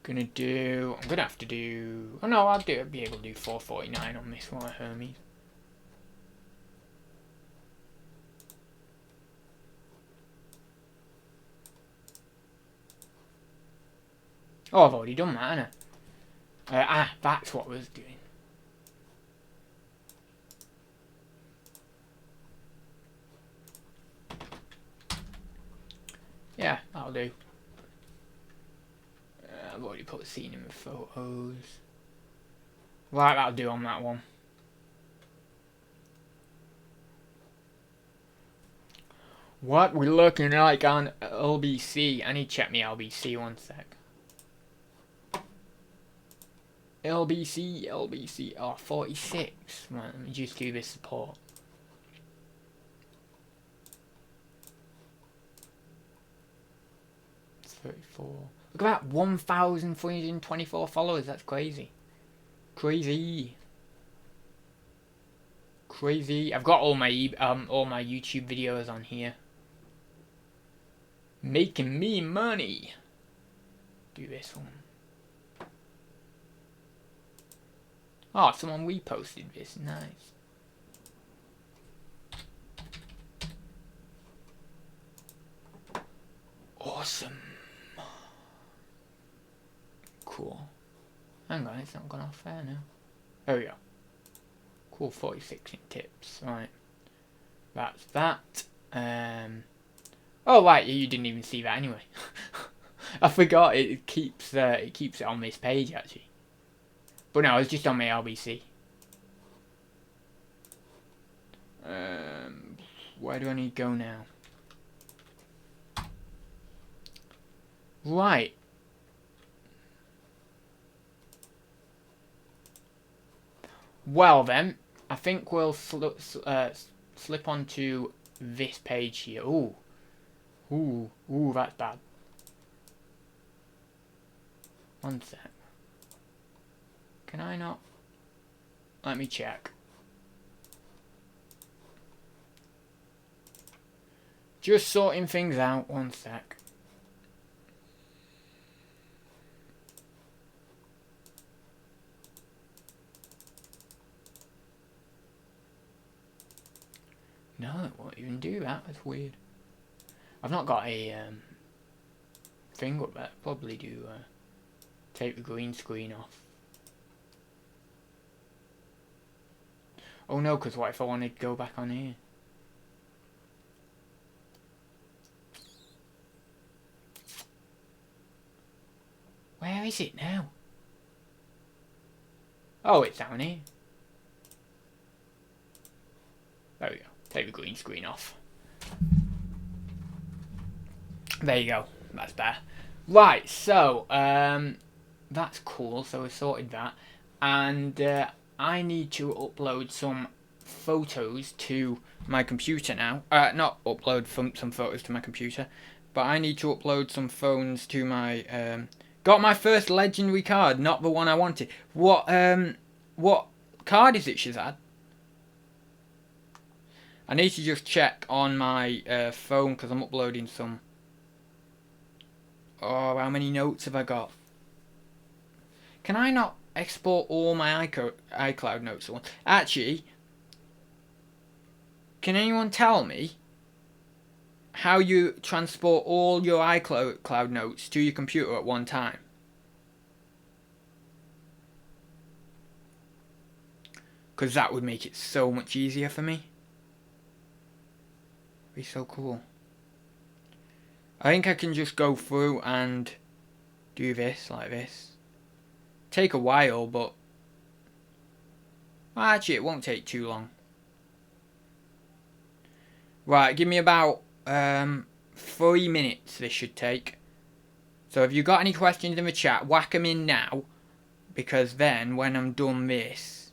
I'm going to have to do. Oh no, I'll be able to do $4.49 on this one, Hermes. Oh, I've already done that, haven't I? That's what I was doing. Yeah, that'll do. I've already put a scene in the photos. Right, that'll do on that one. What we're looking like on LBC. I need to check my LBC one sec. LBC, oh, 46. Right, let me just do this support. 34. Look at that, 1,324 followers. That's crazy. Crazy. I've got all my YouTube videos on here. Making me money. Do this one. Oh, someone reposted this. Nice. Awesome. Cool. Hang on, it's not gone off there now. There we go. Cool, 46 in tips. Right. That's that. Oh right, you didn't even see that anyway. I forgot it keeps it on this page actually. But no, it's just on my LBC. Where do I need to go now? Right. Well then, I think we'll slip onto this page here. Ooh, that's bad. One sec. Can I not? Let me check. Just sorting things out. One sec. No, it won't even do that. That's weird. I've not got a thing up there. Probably do take the green screen off. Oh no, because what if I wanted to go back on here? Where is it now? Oh, it's down here. There we go. Take the green screen off. There you go. That's better. Right, so that's cool. So we sorted that, and I need to upload some photos to my computer now. Not upload some photos to my computer, but I need to upload some phones to my. Got my first legendary card, not the one I wanted. What card is it, Shazad? I need to just check on my phone because I'm uploading some. Oh, how many notes have I got? Can I not export all my iCloud notes at once? Actually, can anyone tell me how you transport all your iCloud notes to your computer at one time? Because that would make it so much easier for me. Be so cool. I think I can just go through and do this like this. Take a while, but well, actually it won't take too long. Right, give me about 3 minutes this should take. So if you've got any questions in the chat, whack them in now, because then when I'm done this,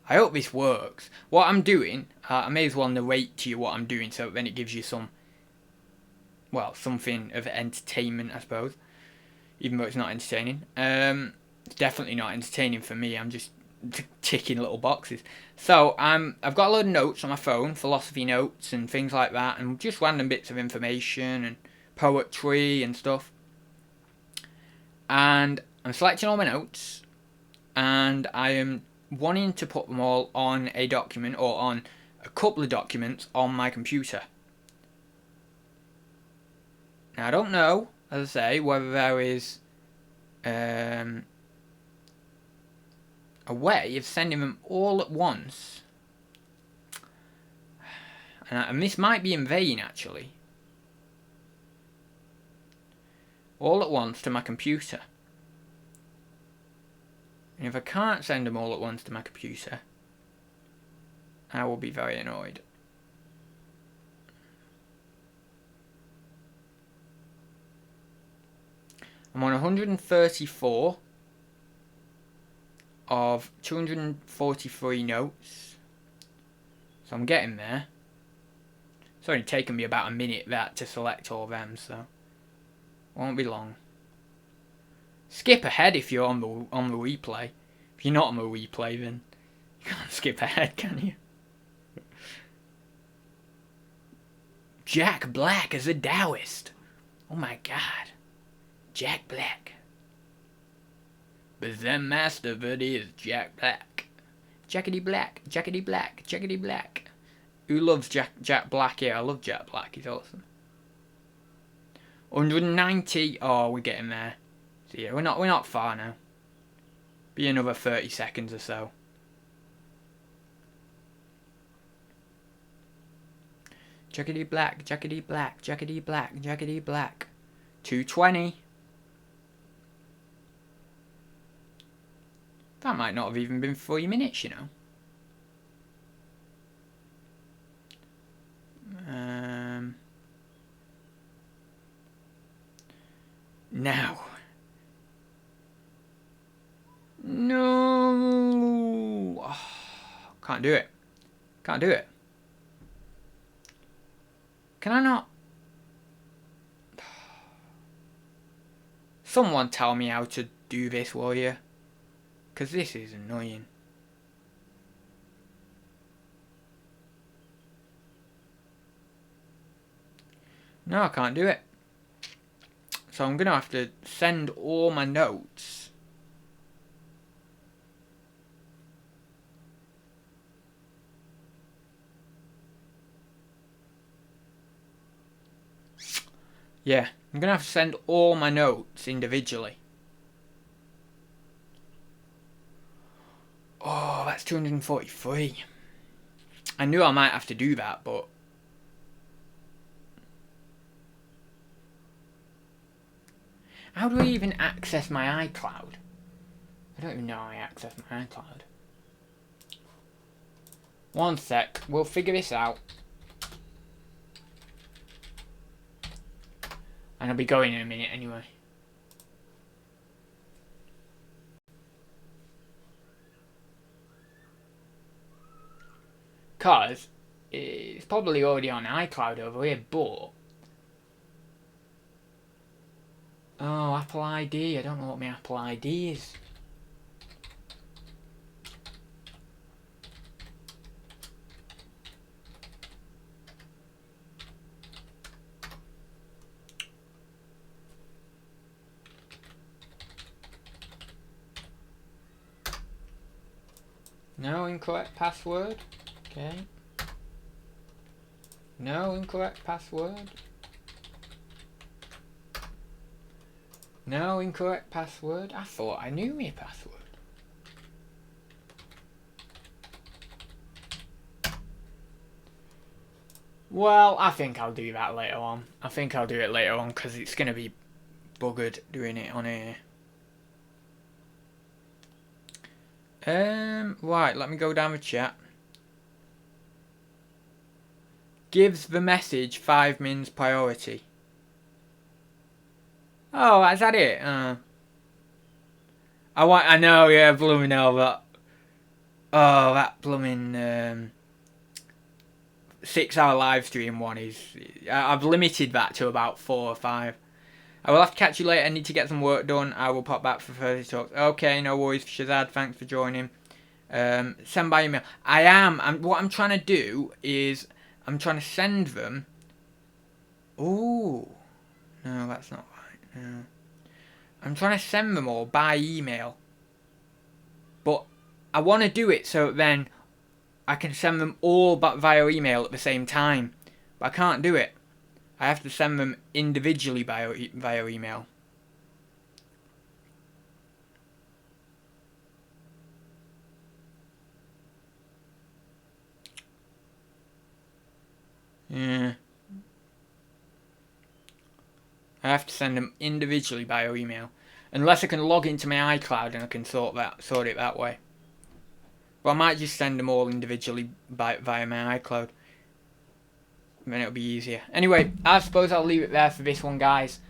I hope this works. What I'm doing, I may as well narrate to you what I'm doing, so then it gives you some, well, something of entertainment, I suppose. Even though it's not entertaining. It's definitely not entertaining for me. I'm just ticking little boxes. So I've got a load of notes on my phone, philosophy notes and things like that, and just random bits of information and poetry and stuff. And I'm selecting all my notes, and I am wanting to put them all on a document or on a couple of documents on my computer. Now I don't know, as I say, whether there is a way of sending them all at once, and this might be in vain actually, all at once to my computer. And if I can't send them all at once to my computer, I will be very annoyed. I'm on 134 of 243 notes. So So I'm getting there. It's only taken me about a minute that to select all of them, so won't be long. Skip ahead if you're on the replay. If you're not on the replay, then you can't skip ahead, can you? Jack Black as a Taoist. Oh my god. Jack Black. The Zen master that is Jack Black. Jackety Black, Jackety Black, Jackety Black. Who loves Jack Black here? I love Jack Black, he's awesome. 190. Oh, we're getting there. So yeah, we're not far now. Be another 30 seconds or so. Jackety Black, Jackety Black, Jackety Black, Jackety Black. 220. That might not have even been 3 minutes, you know. Now. No. Oh, can't do it. Can't do it. Can I not? Someone tell me how to do this, will you? Because this is annoying. No, I can't do it. So I'm going to have to send all my notes. Yeah, I'm going to have to send all my notes individually. Oh, that's 243. I knew I might have to do that, but... How do I even access my iCloud? I don't even know how I access my iCloud. One sec, we'll figure this out. And I'll be going in a minute anyway. Because it's probably already on iCloud over here, but... Oh, Apple ID. I don't know what my Apple ID is. No incorrect password. Okay. No incorrect password. No incorrect password. I thought I knew my password. Well, I think I'll do that later on. I think I'll do it later on because it's going to be buggered doing it on here. Right, let me go down the chat. Gives the message 5 mins priority. Oh, is that it? I know, yeah, blooming hell, that. Oh, that blooming 6 hour live stream one is. I've limited that to about 4 or 5. I will have to catch you later. I need to get some work done. I will pop back for further talks. Okay, no worries, Shazad. Thanks for joining. Send by email. I am. What I'm trying to do is I'm trying to send them. Ooh, no, that's not right. No, I'm trying to send them all by email, but I want to do it so then I can send them all back via email at the same time. But I can't do it. I have to send them individually via email. Yeah. I have to send them individually via email. Unless I can log into my iCloud and I can sort it that way. But I might just send them all individually via my iCloud. Then it'll be easier. Anyway, I suppose I'll leave it there for this one, guys.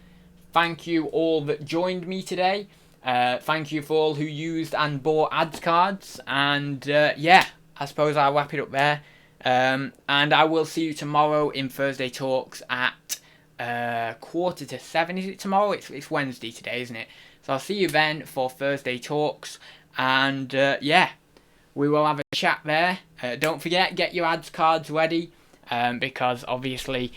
Thank you all that joined me today. Thank you for all who used and bought ads cards. And yeah, I suppose I'll wrap it up there. And I will see you tomorrow in Thursday Talks at 6:45. Is it tomorrow? It's Wednesday today, isn't it? So I'll see you then for Thursday Talks. And yeah, we will have a chat there. Don't forget, get your ads cards ready, because obviously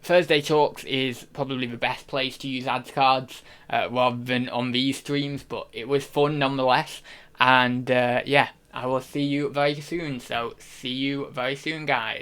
Thursday Talks is probably the best place to use ads cards rather than on these streams, but it was fun nonetheless. And yeah, I will see you very soon. So see you very soon, guys.